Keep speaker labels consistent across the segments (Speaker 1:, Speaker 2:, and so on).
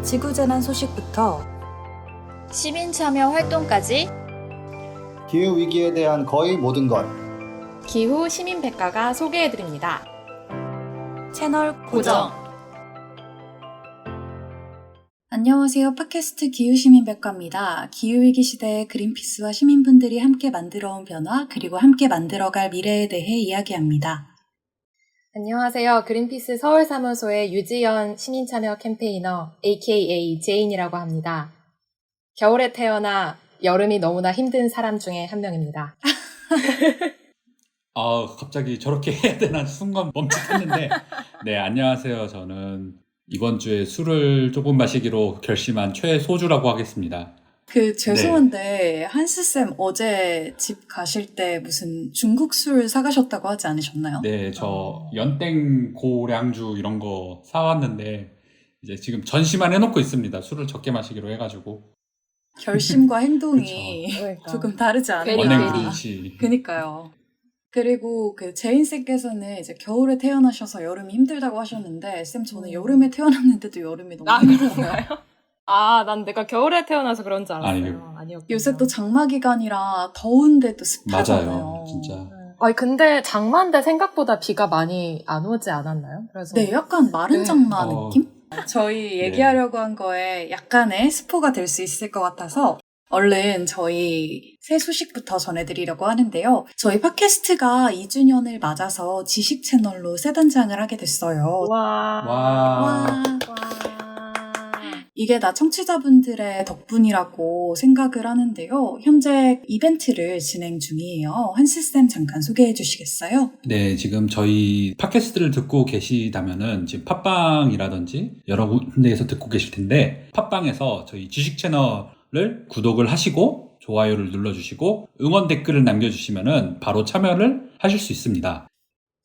Speaker 1: 지구재난 소식부터
Speaker 2: 시민 참여 활동까지
Speaker 3: 기후위기에 대한 거의 모든 것.
Speaker 2: 기후 시민 백과가 소개해드립니다.
Speaker 1: 채널
Speaker 2: 고정.
Speaker 1: 안녕하세요. 팟캐스트 기후시민백과입니다. 기후위기 시대에 그린피스와 시민분들이 함께 만들어온 변화 그리고 함께 만들어갈 미래에 대해 이야기합니다.
Speaker 2: 안녕하세요. 그린피스 서울사무소의 유지연 시민참여 캠페이너 aka 제인이라고 합니다. 겨울에 태어나 여름이 너무나 힘든 사람 중에 한 명입니다.
Speaker 4: 갑자기 저렇게 해야 되나 순간 멈칫했는데 네, 안녕하세요. 저는 이번 주에 술을 조금 마시기로 결심한 최소주라고 하겠습니다.
Speaker 1: 죄송한데 한스쌤 어제 집 가실 때 무슨 중국 술 사가셨다고 하지 않으셨나요?
Speaker 4: 네, 저 연땡 고량주 이런 거 사왔는데 이제 지금 전시만 해놓고 있습니다. 술을 적게 마시기로 해가지고.
Speaker 1: 결심과 행동이
Speaker 2: 그러니까.
Speaker 1: 조금 다르지 않아요?
Speaker 2: 괜히.
Speaker 4: 원행불이시.
Speaker 1: 그니까요. 그리고 제인쌤께서는 이제 겨울에 태어나셔서 여름이 힘들다고 하셨는데, 쌤 저는 여름에 태어났는데도 여름이 너무 힘들어요.
Speaker 2: 난 내가 겨울에 태어나서 그런 줄 알았어요. 아니었군요.
Speaker 1: 요새 또 장마 기간이라 더운데도 습하잖아요.
Speaker 4: 맞아요, 진짜.
Speaker 2: 근데 장마인데 생각보다 비가 많이 안 오지 않았나요? 그래서
Speaker 1: 네, 약간 마른
Speaker 2: 네.
Speaker 1: 장마 느낌? 저희
Speaker 4: 네.
Speaker 1: 얘기하려고 한 거에 약간의 스포가 될 수 있을 것 같아서 얼른 저희 새 소식부터 전해드리려고 하는데요. 저희 팟캐스트가 2주년을 맞아서 지식 채널로 새 단장을 하게 됐어요.
Speaker 2: 와.
Speaker 1: 와. 이게 다 청취자분들의 덕분이라고 생각을 하는데요. 현재 이벤트를 진행 중이에요. 한스쌤 잠깐 소개해 주시겠어요?
Speaker 4: 네, 지금 저희 팟캐스트를 듣고 계시다면은 지금 팟빵이라든지 여러 군데에서 듣고 계실 텐데 팟빵에서 저희 지식 채널을 구독을 하시고 좋아요를 눌러주시고 응원 댓글을 남겨주시면은 바로 참여를 하실 수 있습니다.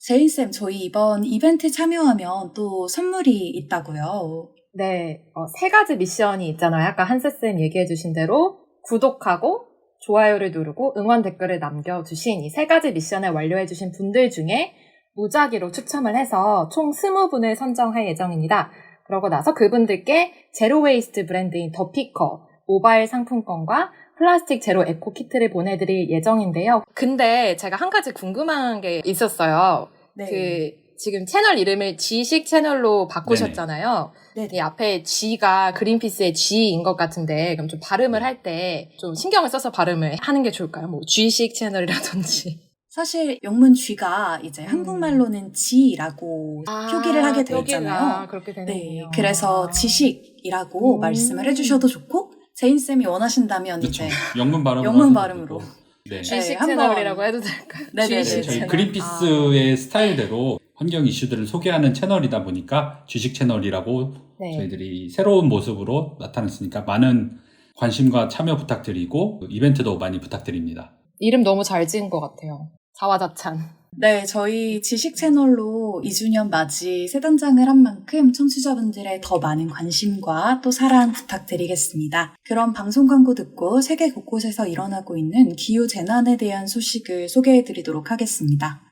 Speaker 1: 제인쌤, 저희 이번 이벤트 참여하면 또 선물이 있다고요.
Speaker 2: 네, 3가지 미션이 있잖아요. 아까 한스쌤 얘기해주신 대로 구독하고 좋아요를 누르고 응원 댓글을 남겨주신 이 3가지 미션을 완료해주신 분들 중에 무작위로 추첨을 해서 총 20분을 선정할 예정입니다. 그러고 나서 그분들께 제로 웨이스트 브랜드인 더피커 모바일 상품권과 플라스틱 제로 에코 키트를 보내드릴 예정인데요. 근데 제가 한 가지 궁금한 게 있었어요.
Speaker 1: 네.
Speaker 2: 지금 채널 이름을 지식 채널로 바꾸셨잖아요.
Speaker 1: 네네.
Speaker 2: 이 앞에 G가 그린피스의 G인 것 같은데, 그럼 좀 발음을 할 때 좀 신경을 써서 발음을 하는 게 좋을까요? 뭐, G식 채널이라든지.
Speaker 1: 사실 영문 G가 이제 한국말로는 지라고 표기를 하게 되어 있잖아요.
Speaker 2: 그렇게
Speaker 1: 네,
Speaker 2: 되는군요.
Speaker 1: 그래서 지식이라고 말씀을 해주셔도 좋고 제인쌤이 원하신다면
Speaker 4: 그렇죠.
Speaker 1: 이제
Speaker 4: 영문 발음으로.
Speaker 1: 영문
Speaker 4: 하셔도
Speaker 1: 발음으로.
Speaker 4: 되고. 네.
Speaker 2: G식
Speaker 1: 한번-
Speaker 2: 채널이라고 해도 될까요?
Speaker 1: 네네네.
Speaker 4: 네,
Speaker 2: G식
Speaker 4: 저희
Speaker 2: 채널.
Speaker 4: 그린피스의 스타일대로 환경 이슈들을 소개하는 채널이다 보니까 지식 채널이라고
Speaker 2: 네.
Speaker 4: 저희들이 새로운 모습으로 나타났으니까 많은 관심과 참여 부탁드리고 이벤트도 많이 부탁드립니다.
Speaker 2: 이름 너무 잘 지은 것 같아요. 자화자찬.
Speaker 1: 네, 저희 지식 채널로 2주년 맞이 새 단장을 한 만큼 청취자분들의 더 많은 관심과 또 사랑 부탁드리겠습니다. 그럼 방송 광고 듣고 세계 곳곳에서 일어나고 있는 기후 재난에 대한 소식을 소개해드리도록 하겠습니다.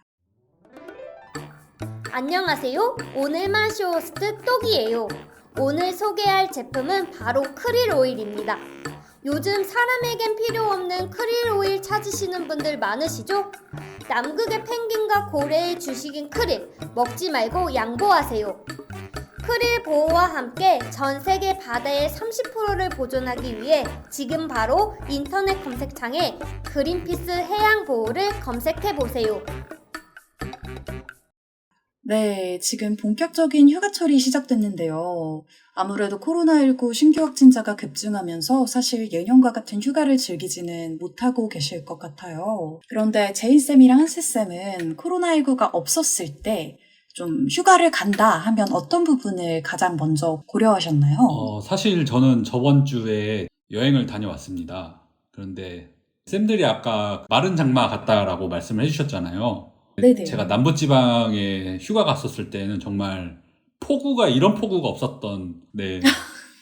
Speaker 5: 안녕하세요. 오늘 마쇼호스트 똑이에요. 오늘 소개할 제품은 바로 크릴 오일입니다. 요즘 사람에겐 필요 없는 크릴 오일 찾으시는 분들 많으시죠? 남극의 펭귄과 고래의 주식인 크릴, 먹지 말고 양보하세요. 크릴 보호와 함께 전 세계 바다의 30%를 보존하기 위해 지금 바로 인터넷 검색창에 그린피스 해양 보호를 검색해보세요.
Speaker 1: 네, 지금 본격적인 휴가철이 시작됐는데요. 아무래도 코로나19 신규 확진자가 급증하면서 사실 예년과 같은 휴가를 즐기지는 못하고 계실 것 같아요. 그런데 제인쌤이랑 한스쌤은 코로나19가 없었을 때 좀 휴가를 간다 하면 어떤 부분을 가장 먼저 고려하셨나요?
Speaker 4: 사실 저는 저번 주에 여행을 다녀왔습니다. 그런데 쌤들이 아까 마른 장마 같다라고 말씀을 해주셨잖아요.
Speaker 1: 네네.
Speaker 4: 제가 남부지방에 휴가 갔었을 때는 정말 이런 폭우가 없었던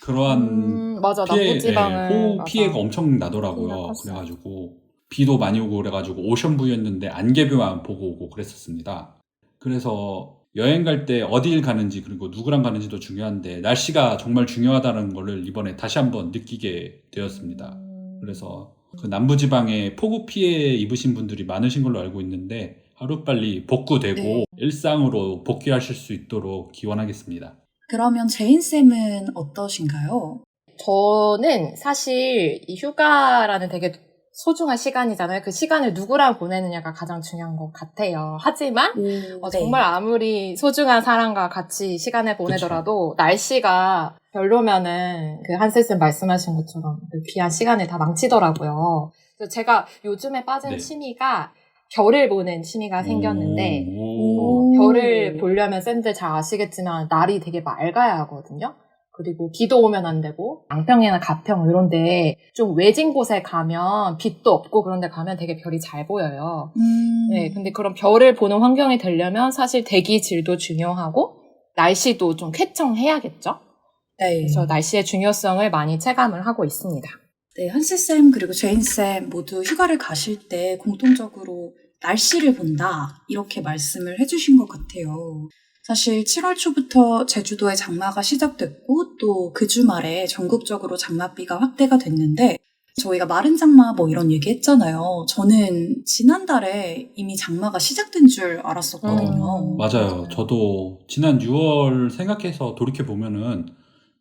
Speaker 4: 그러한
Speaker 2: 맞아. 남부지방은.
Speaker 4: 호우
Speaker 2: 맞아.
Speaker 4: 피해가 엄청 나더라고요.
Speaker 2: 심각했어요.
Speaker 4: 그래가지고 비도 많이 오고 그래가지고 오션뷰였는데 안개뷰만 보고 오고 그랬었습니다. 그래서 여행 갈 때 어딜 가는지 그리고 누구랑 가는지도 중요한데 날씨가 정말 중요하다는 거를 이번에 다시 한번 느끼게 되었습니다. 그래서 그 남부지방에 폭우 피해 입으신 분들이 많으신 걸로 알고 있는데 하루빨리 복구되고
Speaker 1: 네.
Speaker 4: 일상으로 복귀하실 수 있도록 기원하겠습니다.
Speaker 1: 그러면 제인쌤은 어떠신가요?
Speaker 2: 저는 사실 이 휴가라는 되게 소중한 시간이잖아요. 그 시간을 누구랑 보내느냐가 가장 중요한 것 같아요. 하지만
Speaker 1: 네.
Speaker 2: 정말 아무리 소중한 사람과 같이 시간을 보내더라도 날씨가 별로면은 그 한세쌤 말씀하신 것처럼 그 귀한 시간을 다 망치더라고요. 그래서 제가 요즘에 빠진
Speaker 4: 네.
Speaker 2: 취미가 별을 보는 취미가 생겼는데
Speaker 4: 오.
Speaker 2: 별을 보려면 쌤들 잘 아시겠지만 날이 되게 맑아야 하거든요. 그리고 비도 오면 안 되고 양평이나 가평 이런데 좀 외진 곳에 가면 빛도 없고 그런 데 가면 되게 별이 잘 보여요. 네, 근데 그런 별을 보는 환경이 되려면 사실 대기 질도 중요하고 날씨도 좀 쾌청해야겠죠.
Speaker 1: 네.
Speaker 2: 그래서 날씨의 중요성을 많이 체감을 하고 있습니다.
Speaker 1: 네, 한스쌤 그리고 제인쌤 모두 휴가를 가실 때 공통적으로 날씨를 본다 이렇게 말씀을 해주신 것 같아요. 사실 7월 초부터 제주도에 장마가 시작됐고 또 그 주말에 전국적으로 장맛비가 확대가 됐는데 저희가 마른 장마 뭐 이런 얘기 했잖아요. 저는 지난달에 이미 장마가 시작된 줄 알았었거든요.
Speaker 4: 맞아요. 저도 지난 6월 생각해서 돌이켜보면은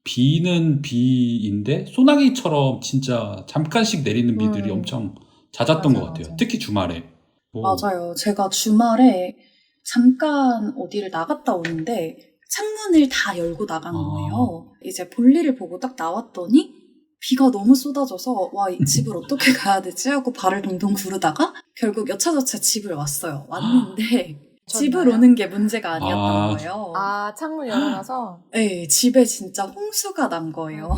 Speaker 4: 비는 비인데 소나기처럼 진짜 잠깐씩 내리는 비들이 엄청 잦았던 것 같아요.
Speaker 2: 맞아요.
Speaker 4: 특히 주말에.
Speaker 1: 맞아요. 제가 주말에 잠깐 어디를 나갔다 오는데 창문을 다 열고 나간 거예요. 이제 볼일을 보고 딱 나왔더니 비가 너무 쏟아져서 와, 이 집을 어떻게 가야 되지? 하고 발을 동동 구르다가 결국 여차저차 집을 왔어요. 왔는데 집을
Speaker 2: 좋나요?
Speaker 1: 오는 게 문제가 아니었던
Speaker 4: 아.
Speaker 1: 거예요.
Speaker 2: 창문 열어놔서
Speaker 1: 네, 집에 진짜 홍수가 난 거예요.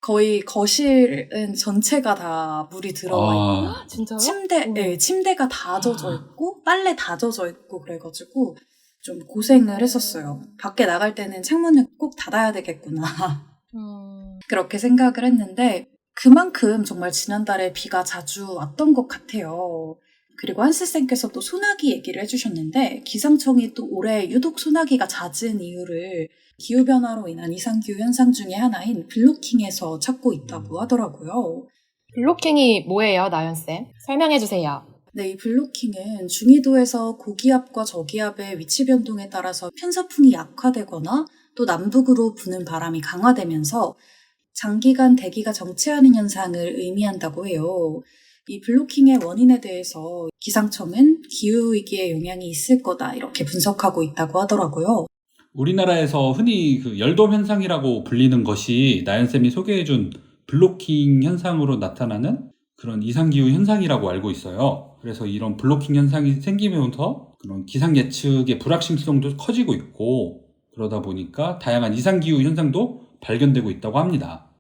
Speaker 1: 거의 거실은 전체가 다 물이 들어와 있고
Speaker 4: 아,
Speaker 2: 진짜요?
Speaker 1: 침대가 다 젖어 있고 빨래 다 젖어 있고 그래가지고 좀 고생을 했었어요. 밖에 나갈 때는 창문을 꼭 닫아야 되겠구나. 그렇게 생각을 했는데 그만큼 정말 지난달에 비가 자주 왔던 것 같아요. 그리고 한스쌤께서 또 소나기 얘기를 해주셨는데 기상청이 또 올해 유독 소나기가 잦은 이유를 기후변화로 인한 이상기후 현상 중에 하나인 블로킹에서 찾고 있다고 하더라고요.
Speaker 2: 블로킹이 뭐예요, 나연쌤? 설명해주세요.
Speaker 1: 네, 이 블로킹은 중위도에서 고기압과 저기압의 위치 변동에 따라서 편서풍이 약화되거나 또 남북으로 부는 바람이 강화되면서 장기간 대기가 정체하는 현상을 의미한다고 해요. 이 블로킹의 원인에 대해서 기상청은 기후위기에 영향이 있을 거다 이렇게 분석하고 있다고 하더라고요.
Speaker 4: 우리나라에서 흔히 그 열돔 현상이라고 불리는 것이 나연쌤이 소개해준 블로킹 현상으로 나타나는 그런 이상기후 현상이라고 알고 있어요. 그래서 이런 블로킹 현상이 생기면서 그런 기상 예측의 불확실성도 커지고 있고 그러다 보니까 다양한 이상기후 현상도 발견되고 있다고 합니다.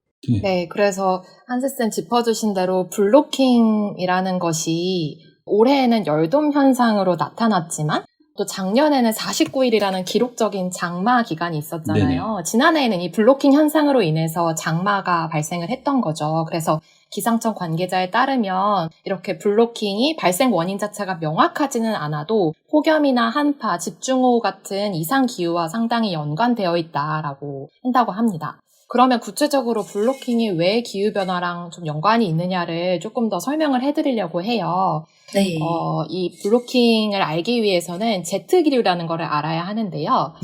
Speaker 2: 네, 그래서 한스쌤 짚어주신 대로 블로킹이라는 것이 올해에는 열돔 현상으로 나타났지만 또 작년에는 49일이라는 기록적인 장마 기간이 있었잖아요. 지난해에는 이 블로킹 현상으로 인해서 장마가 발생을 했던 거죠. 그래서 기상청 관계자에 따르면 이렇게 블로킹이 발생 원인 자체가 명확하지는 않아도 폭염이나 한파, 집중호우 같은 이상기후와 상당히 연관되어 있다라고 한다고 합니다. 그러면 구체적으로 블로킹이 왜 기후변화랑 좀 연관이 있느냐를 조금 더 설명을 해드리려고 해요.
Speaker 1: 네.
Speaker 2: 이 블로킹을 알기 위해서는 Z기류라는 거를 알아야 하는데요.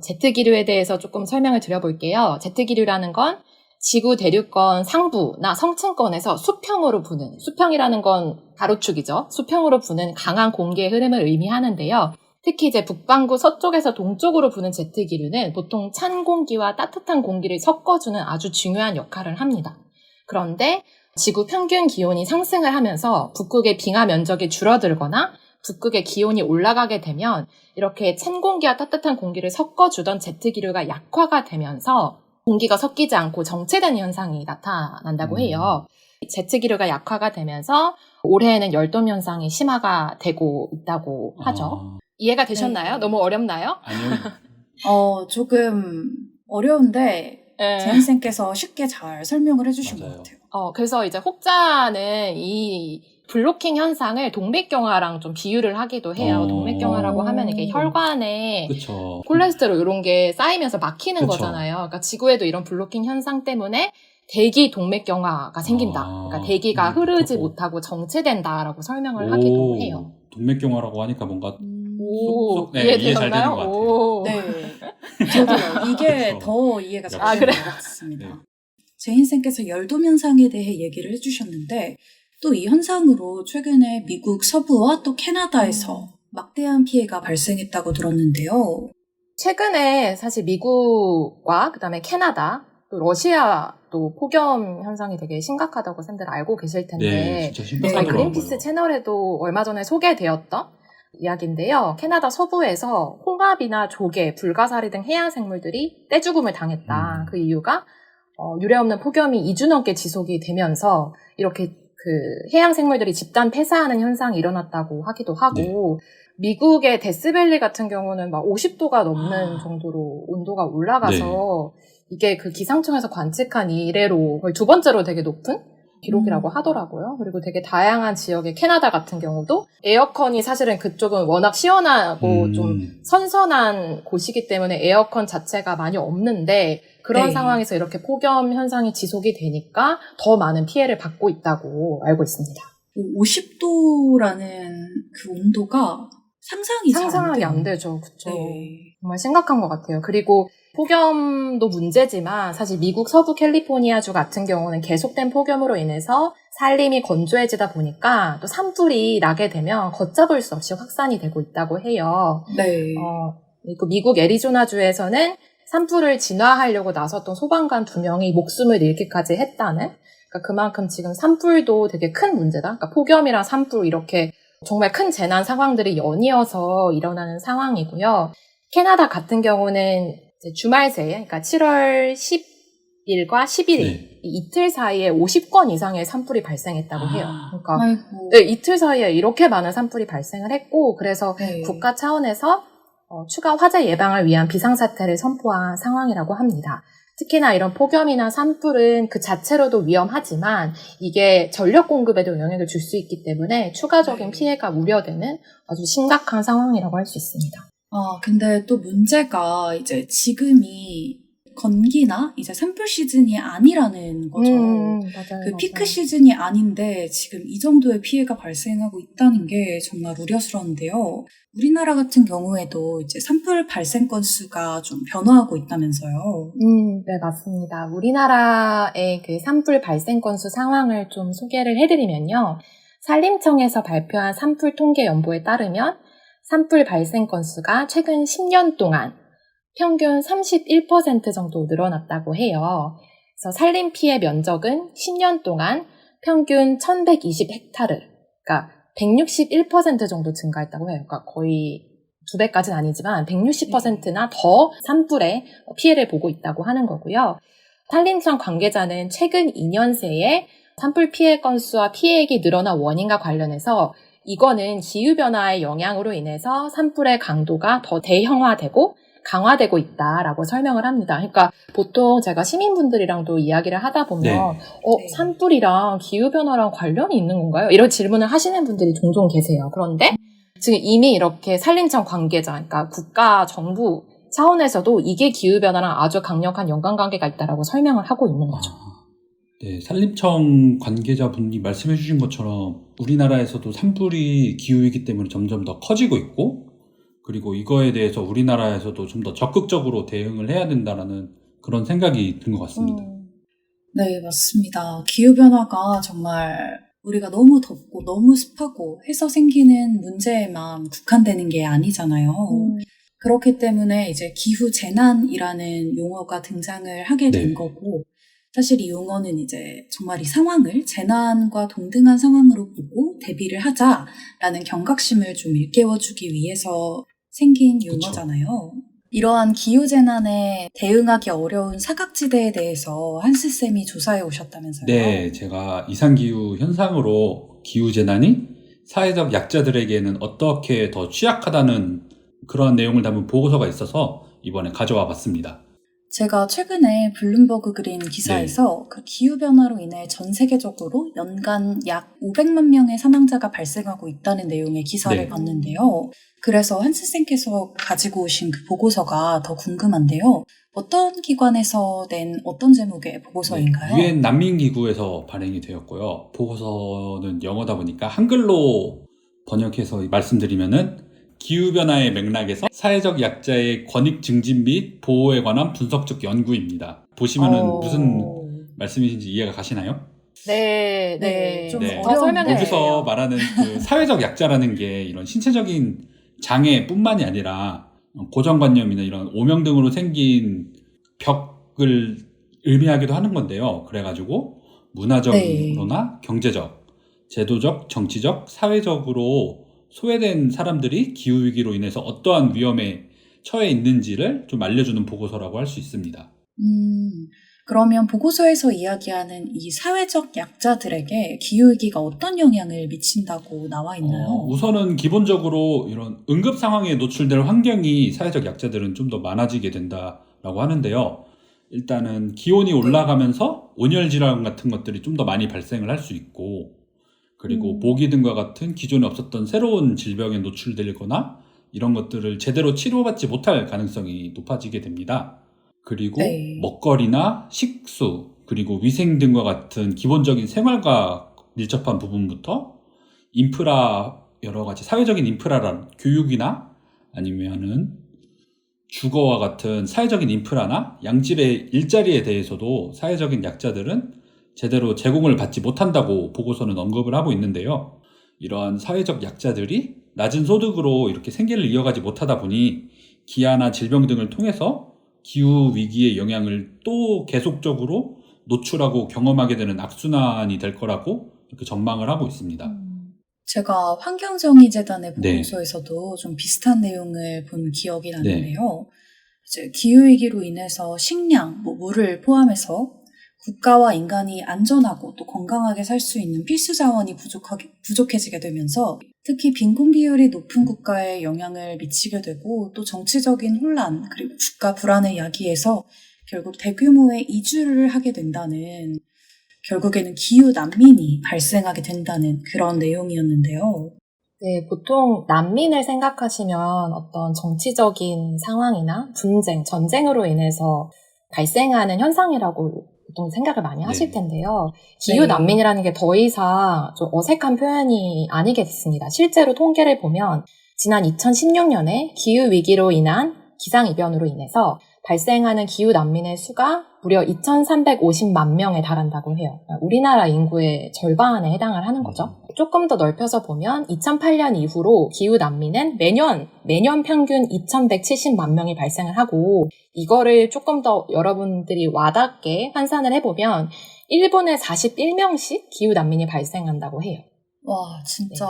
Speaker 2: Z기류에 대해서 조금 설명을 드려볼게요. Z기류라는 건 지구 대륙권 상부나 성층권에서 수평으로 부는, 수평이라는 건 가로축이죠. 수평으로 부는 강한 공기의 흐름을 의미하는데요. 특히 이제 북반구 서쪽에서 동쪽으로 부는 Z기류는 보통 찬 공기와 따뜻한 공기를 섞어주는 아주 중요한 역할을 합니다. 그런데 지구 평균 기온이 상승을 하면서 북극의 빙하 면적이 줄어들거나 북극의 기온이 올라가게 되면 이렇게 찬 공기와 따뜻한 공기를 섞어주던 Z기류가 약화가 되면서 공기가 섞이지 않고 정체된 현상이 나타난다고 해요. Z기류가 약화가 되면서 올해에는 열돔 현상이 심화가 되고 있다고 하죠. 이해가 되셨나요?
Speaker 1: 네.
Speaker 2: 너무 어렵나요?
Speaker 4: 아니요.
Speaker 1: 조금 어려운데 제인쌤께서 쉽게 잘 설명을 해주신
Speaker 4: 맞아요.
Speaker 1: 것 같아요.
Speaker 2: 그래서 이제 혹자는 이 블로킹 현상을 동맥경화랑 좀 비유를 하기도 해요. 동맥경화라고 하면 이게 혈관에
Speaker 4: 그쵸.
Speaker 2: 콜레스테롤 이런 게 쌓이면서 막히는
Speaker 4: 그쵸.
Speaker 2: 거잖아요. 그러니까 지구에도 이런 블로킹 현상 때문에 대기 동맥경화가 생긴다. 그러니까 대기가 흐르지 못하고 정체된다라고 설명을 하기도 해요.
Speaker 4: 동맥경화라고 하니까 뭔가
Speaker 2: 오,
Speaker 4: 네, 이해 잘 되는 것 같아요.
Speaker 2: 오.
Speaker 1: 네. 저도요. 이게
Speaker 4: 그렇죠.
Speaker 1: 더 이해가 잘
Speaker 2: 아,
Speaker 1: 되는
Speaker 2: 그래요?
Speaker 1: 것 같습니다.
Speaker 4: 네.
Speaker 1: 제인쌤께서 열돔 현상에 대해 얘기를 해주셨는데 또 이 현상으로 최근에 미국 서부와 또 캐나다에서 막대한 피해가 발생했다고 들었는데요.
Speaker 2: 최근에 사실 미국과 그다음에 캐나다 또 러시아도 폭염 현상이 되게 심각하다고 쌤들 알고 계실 텐데
Speaker 4: 네, 진짜
Speaker 1: 네,
Speaker 2: 저희
Speaker 4: 심각하더라고요.
Speaker 2: 그린피스 채널에도 얼마 전에 소개되었던 이야기인데요. 캐나다 서부에서 홍합이나 조개, 불가사리 등 해양 생물들이 떼죽음을 당했다. 그 이유가 유례없는 폭염이 2주 넘게 지속이 되면서 이렇게 그 해양 생물들이 집단 폐사하는 현상이 일어났다고 하기도 하고 미국의 데스밸리 같은 경우는 막 50도가 넘는 정도로 온도가 올라가서 이게 그 기상청에서 관측한 이래로 거의 두 번째로 되게 높은 기록이라고 하더라고요. 그리고 되게 다양한 지역의 캐나다 같은 경우도 에어컨이 사실은 그쪽은 워낙 시원하고 좀 선선한 곳이기 때문에 에어컨 자체가 많이 없는데 그런
Speaker 1: 네.
Speaker 2: 상황에서 이렇게 폭염 현상이 지속이 되니까 더 많은 피해를 받고 있다고 알고 있습니다.
Speaker 1: 50도라는 그 온도가 상상이 잘
Speaker 2: 상상이
Speaker 1: 안
Speaker 2: 안
Speaker 1: 돼요.
Speaker 2: 되죠. 그쵸.
Speaker 1: 네.
Speaker 2: 정말 심각한 것 같아요. 그리고 폭염도 문제지만 사실 미국 서부 캘리포니아주 같은 경우는 계속된 폭염으로 인해서 산림이 건조해지다 보니까 또 산불이 나게 되면 걷잡을 수 없이 확산이 되고 있다고 해요.
Speaker 1: 네.
Speaker 2: 그리고 미국 애리조나주에서는 산불을 진화하려고 나섰던 소방관 2명이 목숨을 잃기까지 했다는, 그러니까 그만큼 지금 산불도 되게 큰 문제다. 그러니까 폭염이랑 산불 이렇게 정말 큰 재난 상황들이 연이어서 일어나는 상황이고요. 캐나다 같은 경우는 이제 주말 새에, 그러니까 7월 10일과 11일
Speaker 4: 네.
Speaker 2: 이 이틀 사이에 50건 이상의 산불이 발생했다고 해요. 그러니까
Speaker 1: 아이고.
Speaker 2: 네, 이틀 사이에 이렇게 많은 산불이 발생을 했고, 그래서
Speaker 1: 네.
Speaker 2: 국가 차원에서 추가 화재 예방을 위한 비상사태를 선포한 상황이라고 합니다. 특히나 이런 폭염이나 산불은 그 자체로도 위험하지만 이게 전력 공급에도 영향을 줄 수 있기 때문에 추가적인
Speaker 1: 네.
Speaker 2: 피해가 우려되는 아주 심각한 상황이라고 할 수 있습니다.
Speaker 1: 근데 또 문제가 이제 지금이 건기나 이제 산불 시즌이 아니라는 거죠.
Speaker 2: 맞아요.
Speaker 1: 그 피크 시즌이 아닌데 지금 이 정도의 피해가 발생하고 있다는 게 정말 우려스러운데요. 우리나라 같은 경우에도 이제 산불 발생 건수가 좀 변화하고 있다면서요.
Speaker 2: 네, 맞습니다. 우리나라의 그 산불 발생 건수 상황을 좀 소개를 해드리면요. 산림청에서 발표한 산불 통계 연보에 따르면 산불 발생 건수가 최근 10년 동안 평균 31% 정도 늘어났다고 해요. 그래서 산림 피해 면적은 10년 동안 평균 1120헥타르, 그러니까 161% 정도 증가했다고 해요. 그러니까 거의 2배까지는 아니지만 160%나 더 산불에 피해를 보고 있다고 하는 거고요. 산림청 관계자는 최근 2년 새에 산불 피해 건수와 피해액이 늘어난 원인과 관련해서 이거는 기후변화의 영향으로 인해서 산불의 강도가 더 대형화되고 강화되고 있다라고 설명을 합니다. 그러니까 보통 제가 시민분들이랑도 이야기를 하다 보면
Speaker 1: 네.
Speaker 2: 산불이랑 기후변화랑 관련이 있는 건가요? 이런 질문을 하시는 분들이 종종 계세요. 그런데 지금 이미 이렇게 산림청 관계자, 그러니까 국가 정부 차원에서도 이게 기후변화랑 아주 강력한 연관관계가 있다라고 설명을 하고 있는 거죠.
Speaker 4: 네, 산림청 관계자분이 말씀해 주신 것처럼 우리나라에서도 산불이 기후이기 때문에 점점 더 커지고 있고, 그리고 이거에 대해서 우리나라에서도 좀 더 적극적으로 대응을 해야 된다라는 그런 생각이 든 것 같습니다.
Speaker 1: 네, 맞습니다. 기후변화가 정말 우리가 너무 덥고 너무 습하고 해서 생기는 문제에만 국한되는 게 아니잖아요. 그렇기 때문에 이제 기후재난이라는 용어가 등장을 하게 된
Speaker 4: 네.
Speaker 1: 거고, 사실 이 용어는 이제 정말 이 상황을 재난과 동등한 상황으로 보고 대비를 하자라는 경각심을 좀 일깨워주기 위해서 생긴 용어잖아요. 이러한 기후재난에 대응하기 어려운 사각지대에 대해서 한스쌤이 조사해 오셨다면서요?
Speaker 4: 네, 제가 이상기후 현상으로 기후재난이 사회적 약자들에게는 어떻게 더 취약하다는 그러한 내용을 담은 보고서가 있어서 이번에 가져와 봤습니다.
Speaker 1: 제가 최근에 블룸버그 그린 기사에서 그 기후변화로 인해 전 세계적으로 연간 약 500만 명의 사망자가 발생하고 있다는 내용의 기사를
Speaker 4: 네.
Speaker 1: 봤는데요. 그래서 한스쌤께서 가지고 오신 그 보고서가 더 궁금한데요. 어떤 기관에서 낸 어떤 제목의 보고서인가요?
Speaker 4: 유엔 난민기구에서 발행이 되었고요. 보고서는 영어다 보니까 한글로 번역해서 말씀드리면은 기후변화의 맥락에서 사회적 약자의 권익 증진 및 보호에 관한 분석적 연구입니다. 보시면은 무슨 말씀이신지 이해가 가시나요?
Speaker 2: 네,
Speaker 1: 네, 좀
Speaker 4: 네.
Speaker 2: 더 설명해
Speaker 4: 여기서
Speaker 2: 주세요.
Speaker 4: 말하는 그 사회적 약자라는 게 이런 신체적인 장애뿐만이 아니라 고정관념이나 이런 오명 등으로 생긴 벽을 의미하기도 하는 건데요. 그래가지고 문화적으로나 경제적, 제도적, 정치적, 사회적으로 소외된 사람들이 기후위기로 인해서 어떠한 위험에 처해 있는지를 좀 알려주는 보고서라고 할 수 있습니다.
Speaker 1: 그러면 보고서에서 이야기하는 이 사회적 약자들에게 기후위기가 어떤 영향을 미친다고 나와 있나요?
Speaker 4: 우선은 기본적으로 이런 응급 상황에 노출될 환경이 사회적 약자들은 좀 더 많아지게 된다라고 하는데요. 일단은 기온이 올라가면서 온열 질환 같은 것들이 좀 더 많이 발생을 할 수 있고, 그리고 모기 등과 같은 기존에 없었던 새로운 질병에 노출되거나 이런 것들을 제대로 치료받지 못할 가능성이 높아지게 됩니다. 그리고
Speaker 1: 네.
Speaker 4: 먹거리나 식수, 그리고 위생 등과 같은 기본적인 생활과 밀접한 부분부터 인프라, 여러 가지 사회적인 인프라란 교육이나 아니면은 주거와 같은 사회적인 인프라나 양질의 일자리에 대해서도 사회적인 약자들은 제대로 제공을 받지 못한다고 보고서는 언급을 하고 있는데요. 이러한 사회적 약자들이 낮은 소득으로 이렇게 생계를 이어가지 못하다 보니 기아나 질병 등을 통해서 기후 위기의 영향을 또 계속적으로 노출하고 경험하게 되는 악순환이 될 거라고 이렇게 전망을 하고 있습니다.
Speaker 1: 제가 환경정의재단의
Speaker 4: 네.
Speaker 1: 보고서에서도 좀 비슷한 내용을 본 기억이 나는데요. 이제 기후위기로 인해서 식량, 물을 포함해서 국가와 인간이 안전하고 또 건강하게 살 수 있는 필수 자원이 부족해지게 되면서 특히 빈곤 비율이 높은 국가에 영향을 미치게 되고 또 정치적인 혼란 그리고 국가 불안을 야기해서 결국 대규모의 이주를 하게 된다는, 결국에는 기후 난민이 발생하게 된다는 그런 내용이었는데요.
Speaker 2: 네, 보통 난민을 생각하시면 어떤 정치적인 상황이나 분쟁, 전쟁으로 인해서 발생하는 현상이라고 보통 생각을 많이 하실 텐데요. 기후 난민이라는 게 더 이상 좀 어색한 표현이 아니게 됐습니다. 실제로 통계를 보면 지난 2016년에 기후위기로 인한 기상이변으로 인해서 발생하는 기후 난민의 수가 무려 2,350만 명에 달한다고 해요. 우리나라 인구의 절반에 해당을 하는 거죠. 조금 더 넓혀서 보면 2008년 이후로 기후 난민은 매년 평균 2,170만 명이 발생을 하고, 이거를 조금 더 여러분들이 와닿게 환산을 해보면 일본에 41명씩 기후 난민이 발생한다고 해요.
Speaker 1: 와, 진짜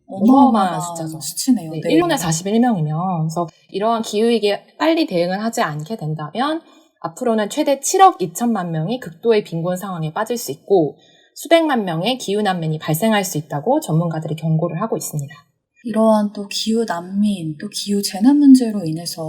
Speaker 2: 어마어마한
Speaker 1: 어마어마한 수치네요.
Speaker 2: 네, 일본에 41명이면 그래서 이러한 기후위기에 빨리 대응을 하지 않게 된다면 앞으로는 최대 7억 2천만 명이 극도의 빈곤 상황에 빠질 수 있고 수백만 명의 기후난민이 발생할 수 있다고 전문가들이 경고를 하고 있습니다.
Speaker 1: 이러한 또 기후 난민, 또 기후 재난 문제로 인해서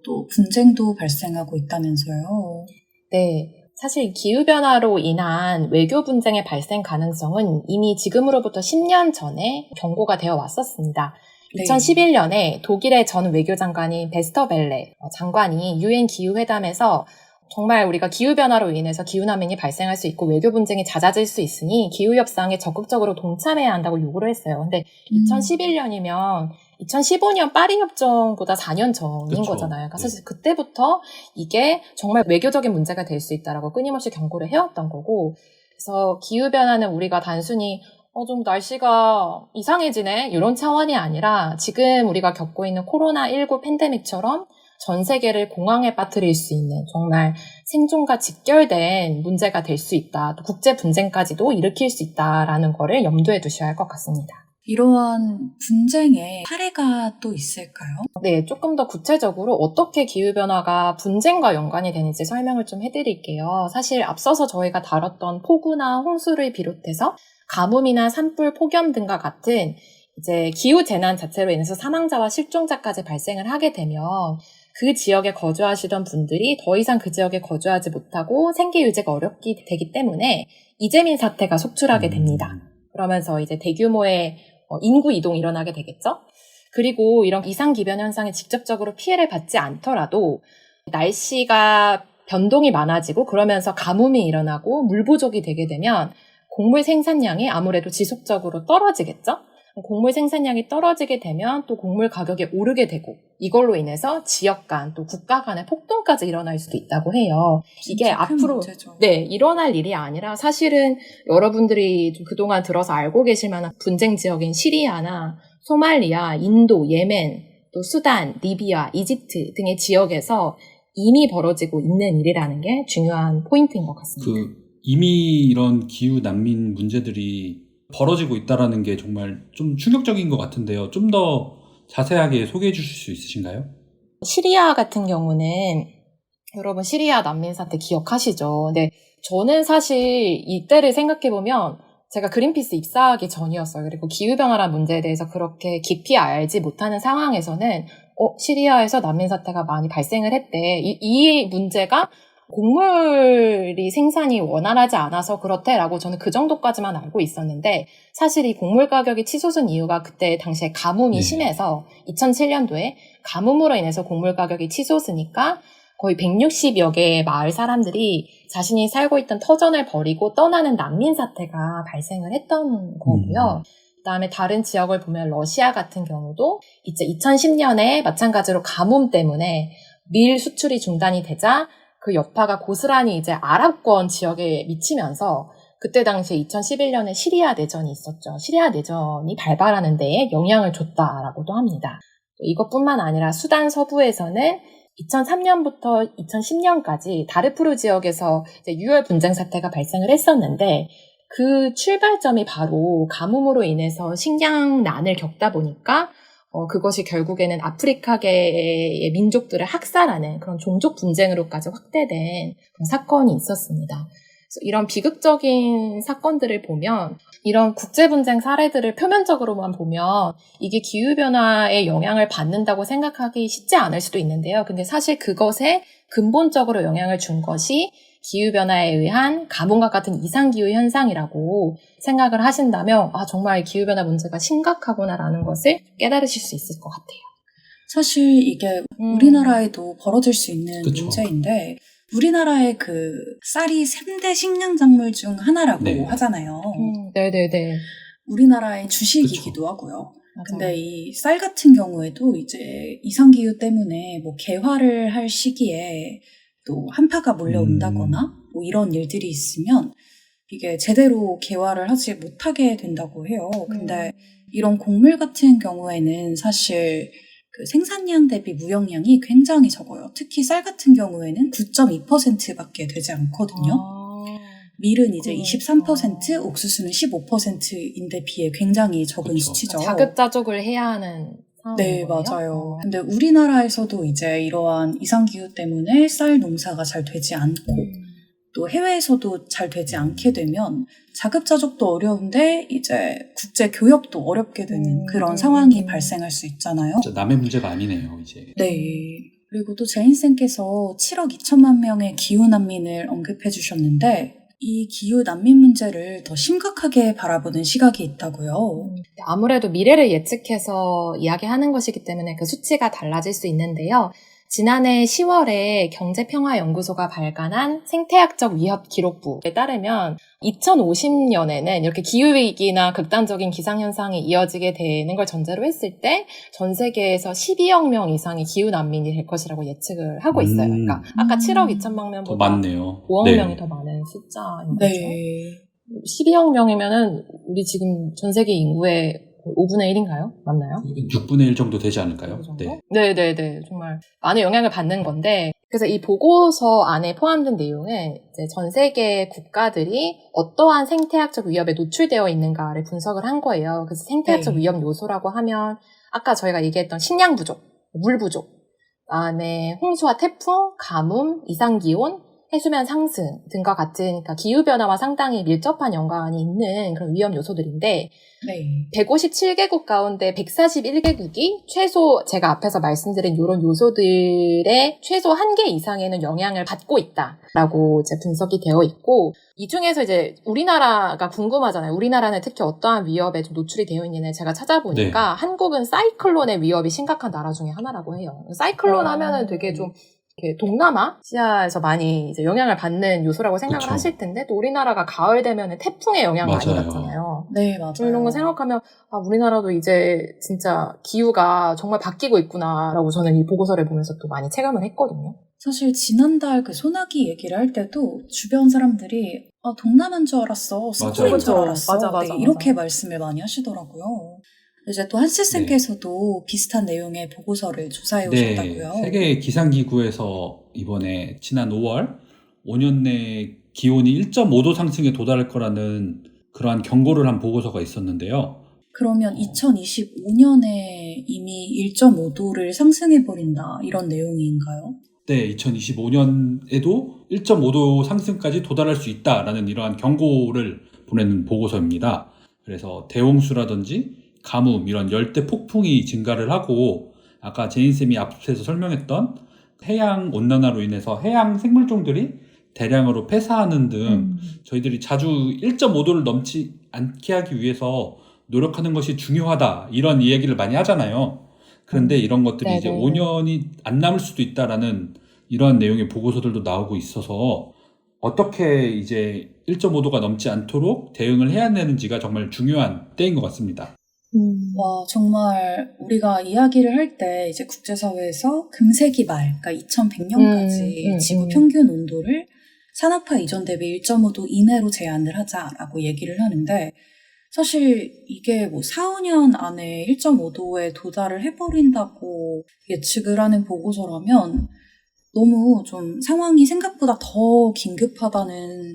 Speaker 1: 또 분쟁도 발생하고 있다면서요.
Speaker 2: 네, 사실 기후변화로 인한 외교 분쟁의 발생 가능성은 이미 지금으로부터 10년 전에 경고가 되어 왔었습니다. 2011년에 독일의 전 외교장관인 베스터벨레 장관이 유엔 기후회담에서 정말 우리가 기후변화로 인해서 기후난민이 발생할 수 있고 외교 분쟁이 잦아질 수 있으니 기후협상에 적극적으로 동참해야 한다고 요구를 했어요. 근데 2011년이면 2015년 파리협정보다 4년 전인
Speaker 4: 그쵸.
Speaker 2: 거잖아요. 그러니까 사실 그때부터 이게 정말 외교적인 문제가 될 수 있다라고 끊임없이 경고를 해왔던 거고, 그래서 기후변화는 우리가 단순히 좀 날씨가 이상해지네 이런 차원이 아니라 지금 우리가 겪고 있는 코로나19 팬데믹처럼 전 세계를 공황에 빠뜨릴 수 있는 정말 생존과 직결된 문제가 될 수 있다. 또 국제 분쟁까지도 일으킬 수 있다라는 거를 염두에 두셔야 할 것 같습니다.
Speaker 1: 이러한 분쟁의 사례가 또 있을까요?
Speaker 2: 네, 조금 더 구체적으로 어떻게 기후변화가 분쟁과 연관이 되는지 설명을 좀 해드릴게요. 사실 앞서서 저희가 다뤘던 폭우나 홍수를 비롯해서 가뭄이나 산불, 폭염 등과 같은 이제 기후 재난 자체로 인해서 사망자와 실종자까지 발생을 하게 되면 그 지역에 거주하시던 분들이 더 이상 그 지역에 거주하지 못하고 생계 유지가 어렵게 되기 때문에 이재민 사태가 속출하게 됩니다. 그러면서 이제 대규모의 인구 이동이 일어나게 되겠죠. 그리고 이런 이상기변 현상에 직접적으로 피해를 받지 않더라도 날씨가 변동이 많아지고 그러면서 가뭄이 일어나고 물 부족이 되게 되면 곡물 생산량이 아무래도 지속적으로 떨어지겠죠. 곡물 생산량이 떨어지게 되면 또 곡물 가격이 오르게 되고 이걸로 인해서 지역 간 또 국가 간의 폭동까지 일어날 수도 있다고 해요. 이게
Speaker 1: 진짜 큰
Speaker 2: 앞으로
Speaker 1: 문제죠.
Speaker 2: 네, 일어날 일이 아니라 사실은 여러분들이 좀 그동안 들어서 알고 계실 만한 분쟁 지역인 시리아나 소말리아, 인도, 예멘, 또 수단, 리비아, 이집트 등의 지역에서 이미 벌어지고 있는 일이라는 게 중요한 포인트인 것 같습니다.
Speaker 4: 이미 이런 기후 난민 문제들이 벌어지고 있다라는 게 정말 좀 충격적인 것 같은데요. 좀 더 자세하게 소개해 주실 수 있으신가요?
Speaker 2: 시리아 같은 경우는 여러분 시리아 난민 사태 기억하시죠? 근데 저는 사실 이때를 생각해보면 제가 그린피스 입사하기 전이었어요. 그리고 기후변화라는 문제에 대해서 그렇게 깊이 알지 못하는 상황에서는 시리아에서 난민 사태가 많이 발생을 했대. 이 문제가 곡물이 생산이 원활하지 않아서 그렇대라고 저는 그 정도까지만 알고 있었는데 사실 이 곡물 가격이 치솟은 이유가 그때 당시에 가뭄이
Speaker 4: 네.
Speaker 2: 심해서 2007년도에 가뭄으로 인해서 곡물 가격이 치솟으니까 거의 160여 개의 마을 사람들이 자신이 살고 있던 터전을 버리고 떠나는 난민 사태가 발생을 했던 거고요. 그다음에 다른 지역을 보면 러시아 같은 경우도 이제 2010년에 마찬가지로 가뭄 때문에 밀 수출이 중단이 되자 그 여파가 고스란히 이제 아랍권 지역에 미치면서 그때 당시에 2011년에 시리아 내전이 있었죠. 시리아 내전이 발발하는 데에 영향을 줬다라고도 합니다. 이것뿐만 아니라 수단 서부에서는 2003년부터 2010년까지 다르푸르 지역에서 이제 유혈 분쟁 사태가 발생을 했었는데 그 출발점이 바로 가뭄으로 인해서 식량난을 겪다 보니까 그것이 결국에는 아프리카계의 민족들을 학살하는 그런 종족 분쟁으로까지 확대된 그런 사건이 있었습니다. 그래서 이런 비극적인 사건들을 보면 이런 국제분쟁 사례들을 표면적으로만 보면 이게 기후변화에 영향을 받는다고 생각하기 쉽지 않을 수도 있는데요. 근데 사실 그것에 근본적으로 영향을 준 것이 기후변화에 의한 가뭄과 같은 이상기후 현상이라고 생각을 하신다면 정말 기후변화 문제가 심각하구나라는 것을 깨달으실 수 있을 것 같아요.
Speaker 1: 사실 이게 우리나라에도 벌어질 수 있는
Speaker 4: 그쵸.
Speaker 1: 문제인데 우리나라의 그 쌀이 3대 식량작물 중 하나라고
Speaker 4: 네.
Speaker 1: 하잖아요.
Speaker 2: 네네네.
Speaker 1: 우리나라의 주식이기도 하고요.
Speaker 2: 맞아요.
Speaker 1: 근데 이 쌀 같은 경우에도 이제 이상기후 때문에 뭐 개화를 할 시기에 또 한파가 몰려온다거나 뭐 이런 일들이 있으면 이게 제대로 개화를 하지 못하게 된다고 해요. 근데 이런 곡물 같은 경우에는 사실 그 생산량 대비 무역량이 굉장히 적어요. 특히 쌀 같은 경우에는 9.2%밖에 되지 않거든요. 밀은 이제 23%, 옥수수는 15%인데 비해 굉장히 적은
Speaker 4: 그렇죠.
Speaker 1: 수치죠.
Speaker 2: 자급자족을 해야 하는
Speaker 1: 네,
Speaker 2: 상황인 거예요?
Speaker 1: 맞아요. 근데 우리나라에서도 이제 이러한 이상기후 때문에 쌀 농사가 잘 되지 않고 또 해외에서도 잘 되지 않게 되면 자급자족도 어려운데 이제 국제 교역도 어렵게 되는 그런 상황이 발생할 수 있잖아요.
Speaker 4: 진짜 남의 문제가 아니네요, 이제.
Speaker 1: 네. 그리고 또 제인쌤께서 7억 2천만 명의 기후 난민을 언급해 주셨는데 이 기후 난민 문제를 더 심각하게 바라보는 시각이 있다고요.
Speaker 2: 아무래도 미래를 예측해서 이야기하는 것이기 때문에 그 수치가 달라질 수 있는데요. 지난해 10월에 경제평화연구소가 발간한 생태학적 위협 기록부에 따르면 2050년에는 이렇게 기후위기나 극단적인 기상현상이 이어지게 되는 걸 전제로 했을 때 전 세계에서 12억 명 이상의 기후난민이 될 것이라고 예측을 하고 있어요. 그러니까 아까 7억 2천만
Speaker 4: 더
Speaker 2: 명보다
Speaker 4: 많네요.
Speaker 2: 5억
Speaker 4: 네.
Speaker 2: 명이 더 많은 숫자인 거죠.
Speaker 1: 네.
Speaker 2: 12억 명이면은 우리 지금 전 세계 인구의 5분의 1인가요? 맞나요?
Speaker 4: 6분의 1 정도 되지 않을까요?
Speaker 2: 그 정도?
Speaker 4: 네.
Speaker 2: 네네네. 정말 많은 영향을 받는 건데, 그래서 이 보고서 안에 포함된 내용은 이제 전 세계 국가들이 어떠한 생태학적 위협에 노출되어 있는가를 분석을 한 거예요. 그래서 생태학적
Speaker 1: 네.
Speaker 2: 위협 요소라고 하면 아까 저희가 얘기했던 식량 부족, 물 부족, 그다음에 홍수와 태풍, 가뭄, 이상기온, 해수면 상승 등과 같은 그러니까 기후변화와 상당히 밀접한 연관이 있는 그런 위험 요소들인데
Speaker 1: 네.
Speaker 2: 157개국 가운데 141개국이 최소 제가 앞에서 말씀드린 이런 요소들의 최소 1개 이상에는 영향을 받고 있다라고 이제 분석이 되어 있고 이 중에서 이제 우리나라가 궁금하잖아요. 우리나라는 특히 어떠한 위협에 좀 노출이 되어 있느냐 제가 찾아보니까 한국은 사이클론의 위협이 심각한 나라 중에 하나라고 해요. 사이클론 하면은 되게 좀 이렇게 동남아시아에서 많이 이제 영향을 받는 요소라고 생각을
Speaker 4: 그쵸.
Speaker 2: 하실 텐데 또 우리나라가 가을 되면은 태풍의 영향을 많이
Speaker 4: 맞아요.
Speaker 2: 받잖아요.
Speaker 1: 네, 맞아요.
Speaker 2: 이런 거 생각하면 아, 우리나라도 이제 진짜 기후가 정말 바뀌고 있구나라고 저는 이 보고서를 보면서 또 많이 체감을 했거든요.
Speaker 1: 사실 지난달 그 소나기 얘기를 할 때도 주변 사람들이 아, 동남아인 줄 알았어. 스콜인 줄
Speaker 2: 맞아요.
Speaker 1: 알았어.
Speaker 2: 맞아.
Speaker 1: 이렇게 말씀을 많이 하시더라고요. 이제 또 한스쌤께서도 비슷한 내용의 보고서를 조사해 오셨다고요.
Speaker 4: 네, 세계 기상기구에서 이번에 지난 5년 내 기온이 1.5도 상승에 도달할 거라는 그러한 경고를 한 보고서가 있었는데요.
Speaker 1: 그러면 2025년에 이미 1.5도를 상승해버린다 이런 내용인가요?
Speaker 4: 네, 2025년에도 1.5도 상승까지 도달할 수 있다라는 이러한 경고를 보내는 보고서입니다. 그래서 대홍수라든지 가뭄, 이런 열대 폭풍이 증가를 하고 아까 제인쌤이 앞에서 설명했던 해양 온난화로 인해서 해양 생물종들이 대량으로 폐사하는 등 저희들이 자주 1.5도를 넘지 않게 하기 위해서 노력하는 것이 중요하다 이런 이야기를 많이 하잖아요. 그런데 이런 것들이 이제 5년이 안 남을 수도 있다라는 이러한 내용의 보고서들도 나오고 있어서 어떻게 이제 1.5도가 넘지 않도록 대응을 해야 되는지가 정말 중요한 때인 것 같습니다.
Speaker 1: 와, 정말 우리가 이야기를 할 때 이제 국제사회에서 금세기 말, 그러니까 2100년까지 지구 평균 온도를 산업화 이전 대비 1.5도 이내로 제한을 하자라고 얘기를 하는데 사실 이게 뭐 4, 5년 안에 1.5도에 도달을 해버린다고 예측을 하는 보고서라면 너무 좀 상황이 생각보다 더 긴급하다는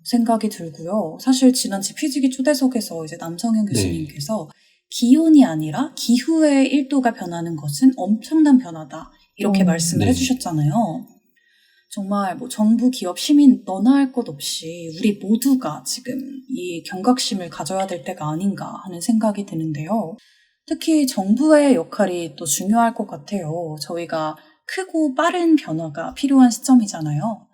Speaker 1: 생각이 들고요. 사실 지난 지피지기 초대석에서 이제 남성현 교수님께서 기온이 아니라 기후의 1도가 변하는 것은 엄청난 변화다. 이렇게 말씀을 해주셨잖아요. 정말 뭐 정부, 기업, 시민 너나 할 것 없이 우리 모두가 지금 이 경각심을 가져야 될 때가 아닌가 하는 생각이 드는데요. 특히 정부의 역할이 또 중요할 것 같아요. 저희가 크고 빠른 변화가 필요한 시점이잖아요.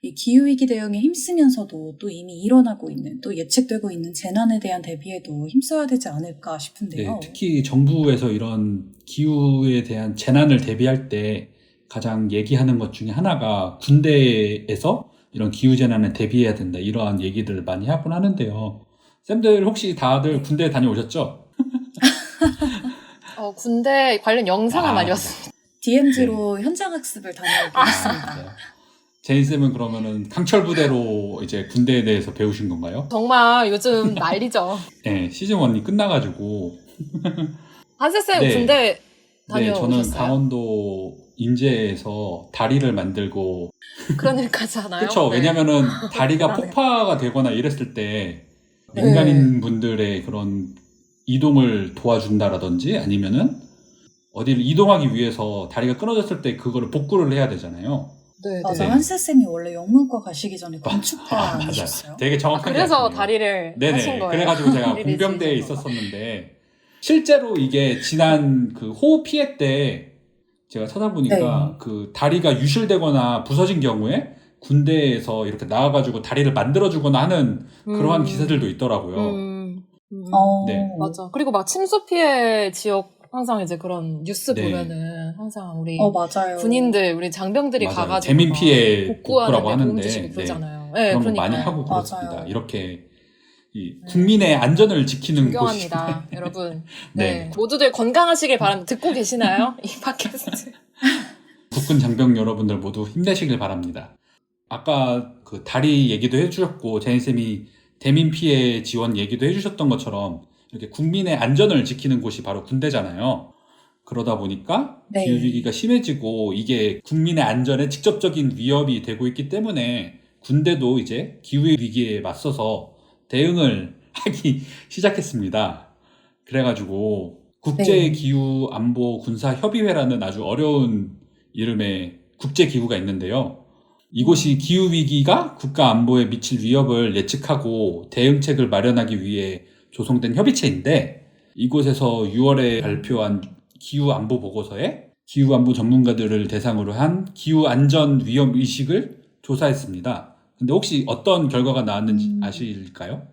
Speaker 1: 이 기후위기 대응에 힘쓰면서도 또 이미 일어나고 있는 또 예측되고 있는 재난에 대한 대비에도 힘써야 되지 않을까 싶은데요.
Speaker 4: 네, 특히 정부에서 이런 기후에 대한 재난을 대비할 때 가장 얘기하는 것 중에 하나가 군대에서 이런 기후재난에 대비해야 된다 이러한 얘기들을 많이 하곤 하는데요. 쌤들 혹시 다들 군대에 다녀오셨죠?
Speaker 2: 군대 관련 영상을 많이 봤습니다.
Speaker 1: DMZ로 현장 학습을 다녀오고 있습니다.
Speaker 4: 네. 제인쌤은 그러면은 강철부대로 이제 군대에 대해서 배우신 건가요?
Speaker 2: 정말 요즘 난리죠.
Speaker 4: 네, 시즌 1이 끝나가지고.
Speaker 2: 한세쌤
Speaker 4: 네.
Speaker 2: 군대
Speaker 4: 네, 저는
Speaker 2: 다녀오셨어요?
Speaker 4: 강원도 인제에서 다리를 만들고.
Speaker 2: 그런 일까지 하나요?
Speaker 4: 그렇죠.
Speaker 2: 네.
Speaker 4: 왜냐면은 다리가 폭파가 되거나 이랬을 때
Speaker 1: 네.
Speaker 4: 민간인 분들의 그런 이동을 도와준다라든지 아니면은 어디를 이동하기 위해서 다리가 끊어졌을 때 그거를 복구를 해야 되잖아요.
Speaker 2: 네,
Speaker 1: 맞아,
Speaker 2: 네.
Speaker 1: 한세쌤이 원래 영문과 가시기 전에
Speaker 4: 맞아요.
Speaker 1: 건축과이셨어요.
Speaker 4: 되게 정확하게
Speaker 2: 그래서
Speaker 4: 아시네요.
Speaker 2: 다리를
Speaker 4: 네네.
Speaker 2: 하신 거예요.
Speaker 4: 그래가지고 제가
Speaker 2: 다리를
Speaker 4: 공병대에
Speaker 2: 지으신 거가.
Speaker 4: 있었었는데 실제로 이게 지난 그 호우 피해 때 제가 찾아보니까 그 다리가 유실되거나 부서진 경우에 군대에서 이렇게 나와가지고 다리를 만들어주거나 하는 그러한 기사들도 있더라고요. 네.
Speaker 2: 맞아. 그리고 막 침수 피해 지역 항상 이제 그런 뉴스
Speaker 4: 네.
Speaker 2: 보면은 항상 우리
Speaker 1: 맞아요.
Speaker 2: 군인들, 우리 장병들이
Speaker 4: 맞아요.
Speaker 2: 가가지고
Speaker 4: 재민 피해
Speaker 2: 복구하는
Speaker 4: 복구라고
Speaker 2: 데 도움
Speaker 4: 하는데,
Speaker 2: 주시고
Speaker 4: 네.
Speaker 2: 그러잖아요. 네,
Speaker 4: 그런 거
Speaker 2: 그러니까.
Speaker 4: 많이 하고 그렇습니다.
Speaker 1: 맞아요.
Speaker 4: 이렇게 이 국민의 안전을 지키는 곳이
Speaker 2: 존경합니다, 여러분.
Speaker 4: 네.
Speaker 2: 네. 모두들 건강하시길 바랍니다. 듣고 계시나요? 이 팟캐스트.
Speaker 4: 국군 장병 여러분들 모두 힘내시길 바랍니다. 아까 그 다리 얘기도 해주셨고 제인쌤이 대민 피해 지원 얘기도 해주셨던 것처럼 이렇게 국민의 안전을 지키는 곳이 바로 군대잖아요. 그러다 보니까
Speaker 1: 네.
Speaker 4: 기후위기가 심해지고 이게 국민의 안전에 직접적인 위협이 되고 있기 때문에 군대도 이제 기후위기에 맞서서 대응을 하기 시작했습니다. 그래가지고 국제기후안보군사협의회라는 아주 어려운 이름의 국제기구가 있는데요. 이곳이 기후위기가 국가 안보에 미칠 위협을 예측하고 대응책을 마련하기 위해 조성된 협의체인데 이곳에서 6월에 발표한 기후안보 보고서에 기후안보 전문가들을 대상으로 한 기후안전 위험 의식을 조사했습니다. 근데 혹시 어떤 결과가 나왔는지 아실까요?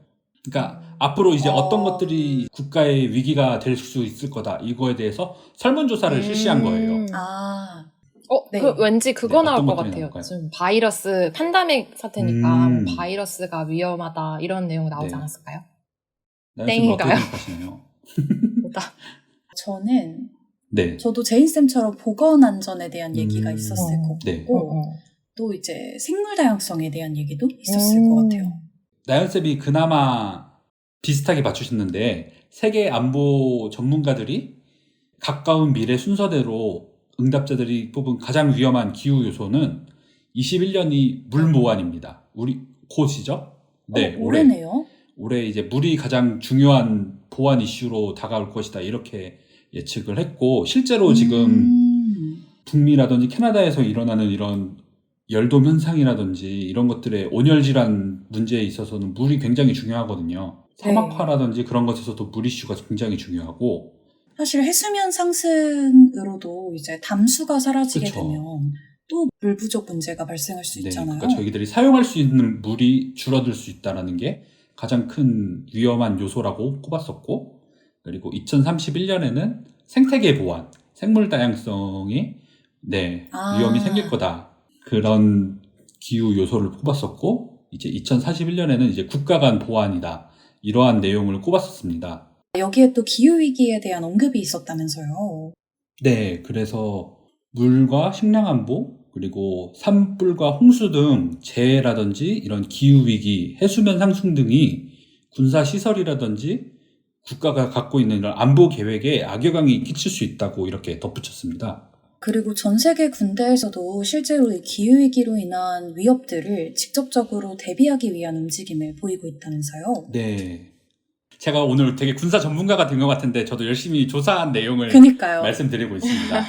Speaker 4: 그러니까 앞으로 이제 어떤 것들이 국가의 위기가 될 수 있을 거다 이거에 대해서 설문조사를 실시한 거예요.
Speaker 1: 아, 네.
Speaker 2: 왠지 그거
Speaker 4: 네,
Speaker 2: 나올
Speaker 4: 어떤
Speaker 2: 것
Speaker 4: 것들이
Speaker 2: 같아요.
Speaker 4: 나올까요?
Speaker 2: 지금 바이러스, 팬데믹 사태니까
Speaker 4: 음.
Speaker 2: 뭐 바이러스가 위험하다 이런 내용 나오지
Speaker 4: 네.
Speaker 2: 않았을까요?
Speaker 4: 나연씨는 어떻게
Speaker 2: 땡인가요?
Speaker 4: 생각하시나요?
Speaker 1: 저는
Speaker 4: 네.
Speaker 1: 저도 제인쌤처럼 보건 안전에 대한 얘기가 있었을 것
Speaker 4: 네.
Speaker 1: 같고 또 이제 생물 다양성에 대한 얘기도 있었을 것 같아요.
Speaker 4: 나연쌤이 그나마 비슷하게 맞추셨는데 세계 안보 전문가들이 가까운 미래 순서대로 응답자들이 뽑은 가장 위험한 기후 요소는 21년이 물 모환입니다. 우리 곧이죠? 네,
Speaker 1: 올해네요.
Speaker 4: 올해 이제 물이 가장 중요한 보안 이슈로 다가올 것이다 이렇게 예측을 했고 실제로 지금 북미라든지 캐나다에서 일어나는 이런 열돔 현상이라든지 이런 것들의 온열 질환 문제에 있어서는 물이 굉장히 중요하거든요. 사막화라든지 그런 것에서도 물 이슈가 굉장히 중요하고
Speaker 1: 사실 해수면 상승으로도 이제 담수가 사라지게
Speaker 4: 그쵸.
Speaker 1: 되면 또 물 부족 문제가 발생할 수
Speaker 4: 네,
Speaker 1: 있잖아요.
Speaker 4: 그러니까 저희들이 사용할 수 있는 물이 줄어들 수 있다는 게 가장 큰 위험한 요소라고 꼽았었고 그리고 2031년에는 생태계 보완, 생물 다양성이 위험이 생길 거다. 그런 기후 요소를 꼽았었고 이제 2041년에는 이제 국가 간 보완이다. 이러한 내용을 꼽았었습니다.
Speaker 1: 여기에 또 기후위기에 대한 언급이 있었다면서요.
Speaker 4: 네, 그래서 물과 식량 안보 그리고 산불과 홍수 등 재해라든지 이런 기후위기, 해수면 상승 등이 군사시설이라든지 국가가 갖고 있는 이런 안보 계획에 악영향이 끼칠 수 있다고 이렇게 덧붙였습니다.
Speaker 1: 그리고 전 세계 군대에서도 실제로 이 기후위기로 인한 위협들을 직접적으로 대비하기 위한 움직임을 보이고 있다면서요.
Speaker 4: 네. 제가 오늘 되게 군사 전문가가 된 것 같은데 저도 열심히 조사한 내용을
Speaker 1: 그니까요.
Speaker 4: 말씀드리고 있습니다.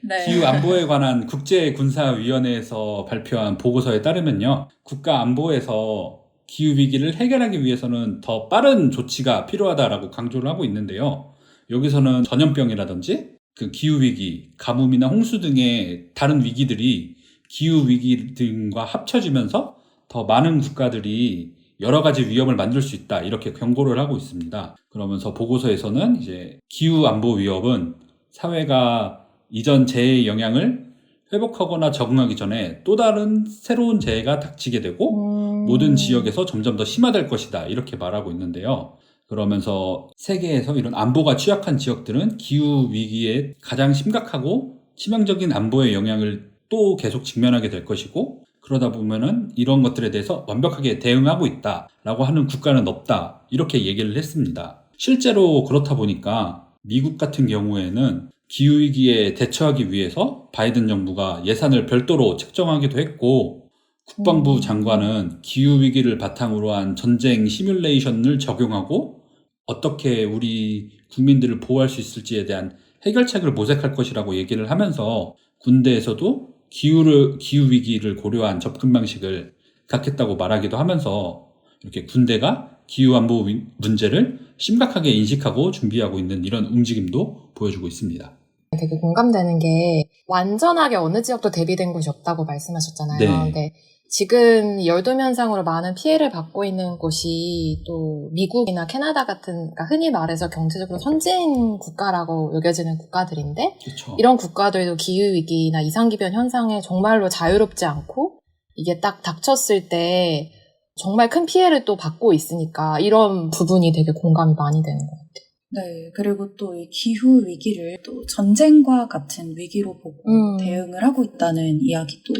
Speaker 1: 네.
Speaker 4: 기후 안보에 관한 국제군사위원회에서 발표한 보고서에 따르면요. 국가 안보에서 기후 위기를 해결하기 위해서는 더 빠른 조치가 필요하다라고 강조를 하고 있는데요. 여기서는 전염병이라든지 그 기후 위기, 가뭄이나 홍수 등의 다른 위기들이 기후 위기 등과 합쳐지면서 더 많은 국가들이 여러 가지 위험을 만들 수 있다 이렇게 경고를 하고 있습니다. 그러면서 보고서에서는 이제 기후 안보 위협은 사회가 이전 재해의 영향을 회복하거나 적응하기 전에 또 다른 새로운 재해가 닥치게 되고 모든 지역에서 점점 더 심화될 것이다 이렇게 말하고 있는데요. 그러면서 세계에서 이런 안보가 취약한 지역들은 기후 위기에 가장 심각하고 치명적인 안보의 영향을 또 계속 직면하게 될 것이고 그러다 보면은 이런 것들에 대해서 완벽하게 대응하고 있다라고 하는 국가는 없다 이렇게 얘기를 했습니다. 실제로 그렇다 보니까 미국 같은 경우에는 기후위기에 대처하기 위해서 바이든 정부가 예산을 별도로 책정하기도 했고 국방부 장관은 기후위기를 바탕으로 한 전쟁 시뮬레이션을 적용하고 어떻게 우리 국민들을 보호할 수 있을지에 대한 해결책을 모색할 것이라고 얘기를 하면서 군대에서도 기후위기를 고려한 접근 방식을 갖겠다고 말하기도 하면서 이렇게 군대가 기후안보 문제를 심각하게 인식하고 준비하고 있는 이런 움직임도 보여주고 있습니다.
Speaker 2: 되게 공감되는 게 완전하게 어느 지역도 대비된 곳이 없다고 말씀하셨잖아요.
Speaker 4: 네.
Speaker 2: 근데 지금 열돔 현상으로 많은 피해를 받고 있는 곳이 또 미국이나 캐나다 같은 그러니까 흔히 말해서 경제적으로 선진 국가라고 여겨지는 국가들인데
Speaker 4: 그렇죠.
Speaker 2: 이런 국가들도 기후위기나 이상기변 현상에 정말로 자유롭지 않고 이게 딱 닥쳤을 때 정말 큰 피해를 또 받고 있으니까 이런 부분이 되게 공감이 많이 되는 것 같아요.
Speaker 1: 네, 그리고 또 이 기후 위기를 또 전쟁과 같은 위기로 보고 대응을 하고 있다는 이야기도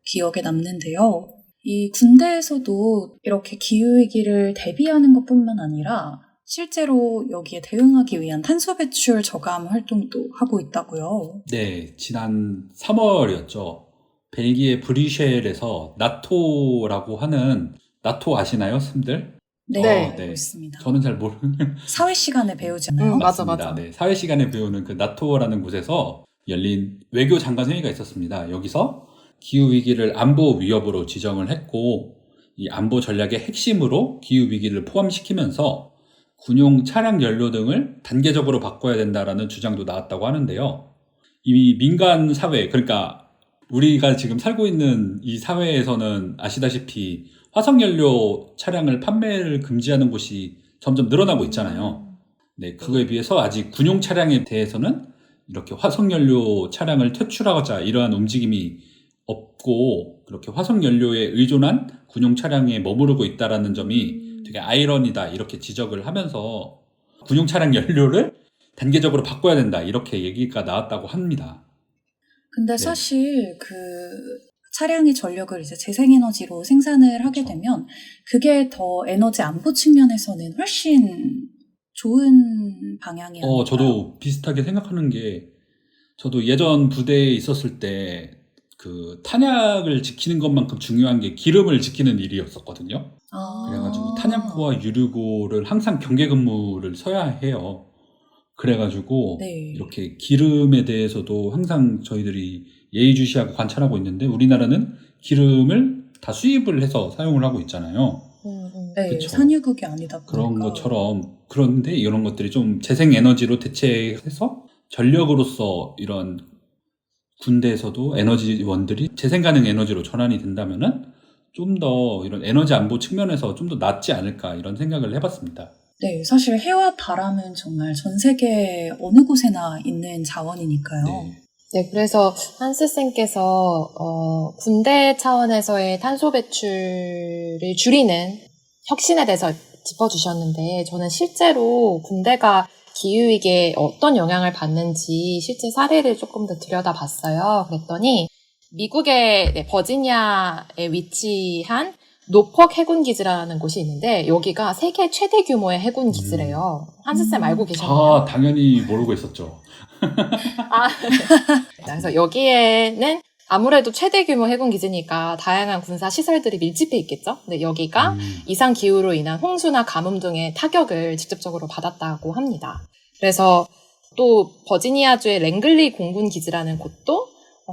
Speaker 1: 기억에 남는데요. 이 군대에서도 이렇게 기후 위기를 대비하는 것뿐만 아니라 실제로 여기에 대응하기 위한 탄소 배출 저감 활동도 하고 있다고요.
Speaker 4: 네, 지난 3월이었죠. 벨기에 브뤼셀에서 나토라고 하는 나토 아시나요, 쌤들?
Speaker 1: 네,
Speaker 2: 네.
Speaker 1: 알고 있습니다.
Speaker 4: 저는 잘 모르는
Speaker 1: 사회 시간에 배우지 않나요?
Speaker 2: 맞아,
Speaker 4: 맞습니다.
Speaker 2: 맞아.
Speaker 4: 네, 사회 시간에 배우는 그 나토라는 곳에서 열린 외교 장관 회의가 있었습니다. 여기서 기후위기를 안보 위협으로 지정을 했고, 이 안보 전략의 핵심으로 기후위기를 포함시키면서 군용 차량 연료 등을 단계적으로 바꿔야 된다라는 주장도 나왔다고 하는데요. 이미 민간 사회, 그러니까 우리가 지금 살고 있는 이 사회에서는 아시다시피 화석연료 차량을 판매를 금지하는 곳이 점점 늘어나고 있잖아요. 네, 그거에 비해서 아직 군용 차량에 대해서는 이렇게 화석연료 차량을 퇴출하고자 이러한 움직임이 없고, 그렇게 화석연료에 의존한 군용 차량에 머무르고 있다라는 점이 되게 아이러니다 이렇게 지적을 하면서 군용 차량 연료를 단계적으로 바꿔야 된다 이렇게 얘기가 나왔다고 합니다.
Speaker 1: 근데
Speaker 4: 네.
Speaker 1: 사실 그 차량의 전력을 이제 재생에너지로 생산을 하게
Speaker 4: 그렇죠.
Speaker 1: 되면 그게 더 에너지 안보 측면에서는 훨씬 좋은 방향이 아닐까요?
Speaker 4: 저도 비슷하게 생각하는 게, 저도 예전 부대에 있었을 때 그 탄약을 지키는 것만큼 중요한 게 기름을 지키는 일이었었거든요.
Speaker 1: 아.
Speaker 4: 그래가지고 탄약고와 유류고를 항상 경계 근무를 서야 해요. 그래가지고
Speaker 1: 네.
Speaker 4: 이렇게 기름에 대해서도 항상 저희들이 예의주시하고 관찰하고 있는데, 우리나라는 기름을 다 수입을 해서 사용을 하고 있잖아요.
Speaker 1: 네,
Speaker 4: 그쵸.
Speaker 1: 산유국이 아니다 보니까.
Speaker 4: 그런 것처럼, 그런데 이런 것들이 좀 재생에너지로 대체해서 전력으로서 이런 군대에서도 에너지원들이 재생가능 에너지로 전환이 된다면은 좀 더 이런 에너지 안보 측면에서 좀 더 낫지 않을까 이런 생각을 해봤습니다.
Speaker 1: 네, 사실 해와 바람은 정말 전 세계 어느 곳에나 있는 자원이니까요.
Speaker 4: 네.
Speaker 2: 네, 그래서 한스쌤께서 군대 차원에서의 탄소 배출을 줄이는 혁신에 대해서 짚어주셨는데, 저는 실제로 군대가 기후위기에 어떤 영향을 받는지 실제 사례를 조금 더 들여다봤어요. 그랬더니 미국의 버지니아에 위치한 노퍽 해군기지라는 곳이 있는데, 여기가 세계 최대 규모의 해군기지래요. 한스쌤 알고 계셨나요?
Speaker 4: 당연히 모르고 있었죠.
Speaker 2: 그래서 여기에는 아무래도 최대 규모 해군기지니까 다양한 군사 시설들이 밀집해 있겠죠. 근데 여기가 이상 기후로 인한 홍수나 가뭄 등의 타격을 직접적으로 받았다고 합니다. 그래서 또 버지니아주의 랭글리 공군기지라는 곳도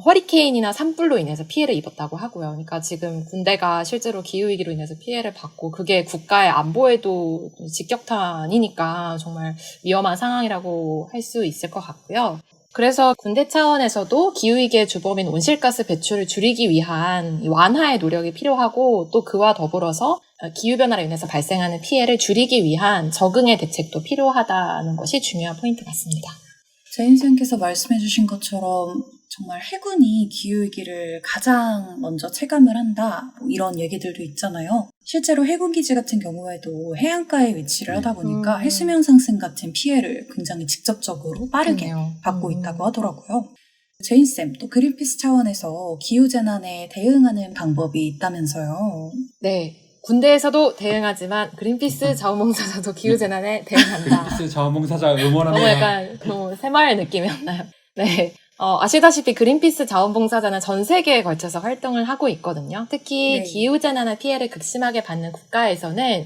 Speaker 2: 허리케인이나 산불로 인해서 피해를 입었다고 하고요. 그러니까 지금 군대가 실제로 기후위기로 인해서 피해를 받고, 그게 국가의 안보에도 직격탄이니까 정말 위험한 상황이라고 할 수 있을 것 같고요. 그래서 군대 차원에서도 기후위기의 주범인 온실가스 배출을 줄이기 위한 완화의 노력이 필요하고, 또 그와 더불어서 기후변화로 인해서 발생하는 피해를 줄이기 위한 적응의 대책도 필요하다는 것이 중요한 포인트 같습니다.
Speaker 1: 제인쌤께서 말씀해주신 것처럼 정말 해군이 기후위기를 가장 먼저 체감을 한다, 뭐 이런 얘기들도 있잖아요. 실제로 해군기지 같은 경우에도 해안가에 위치를 하다 보니까 해수면 상승 같은 피해를 굉장히 직접적으로 빠르게
Speaker 2: 그렇네요.
Speaker 1: 받고 있다고 하더라고요. 제인쌤, 또 그린피스 차원에서 기후재난에 대응하는 방법이 있다면서요.
Speaker 2: 네. 군대에서도 대응하지만 그린피스 자원봉사자도 기후재난에 대응합니다.
Speaker 4: 그린피스 자원봉사자
Speaker 2: 너무
Speaker 4: 응원합니다.
Speaker 2: 약간 너무 새마을 느낌이었나요? 네. 아시다시피 그린피스 자원봉사자는 전 세계에 걸쳐서 활동을 하고 있거든요. 특히
Speaker 1: 네.
Speaker 2: 기후재난의 피해를 극심하게 받는 국가에서는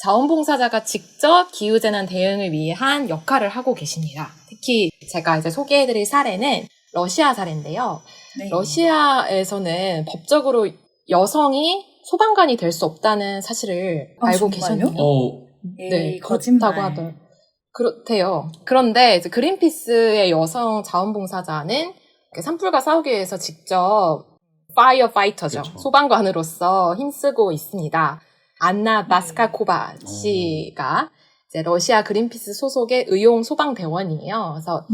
Speaker 2: 자원봉사자가 직접 기후재난 대응을 위한 역할을 하고 계십니다. 특히 제가 이제 소개해드릴 사례는 러시아 사례인데요.
Speaker 1: 네.
Speaker 2: 러시아에서는 법적으로 여성이 소방관이 될 수 없다는 사실을 알고
Speaker 1: 정말요?
Speaker 2: 계셨나요?
Speaker 1: 네, 거짓말.
Speaker 2: 그렇다고 하더라고요. 그렇대요. 그런데 이제 그린피스의 여성 자원봉사자는 산불과 싸우기 위해서 직접 파이어파이터죠.
Speaker 4: 그렇죠.
Speaker 2: 소방관으로서 힘쓰고 있습니다. 안나 바스카코바 씨가 이제 러시아 그린피스 소속의 의용 소방대원이에요. 그래서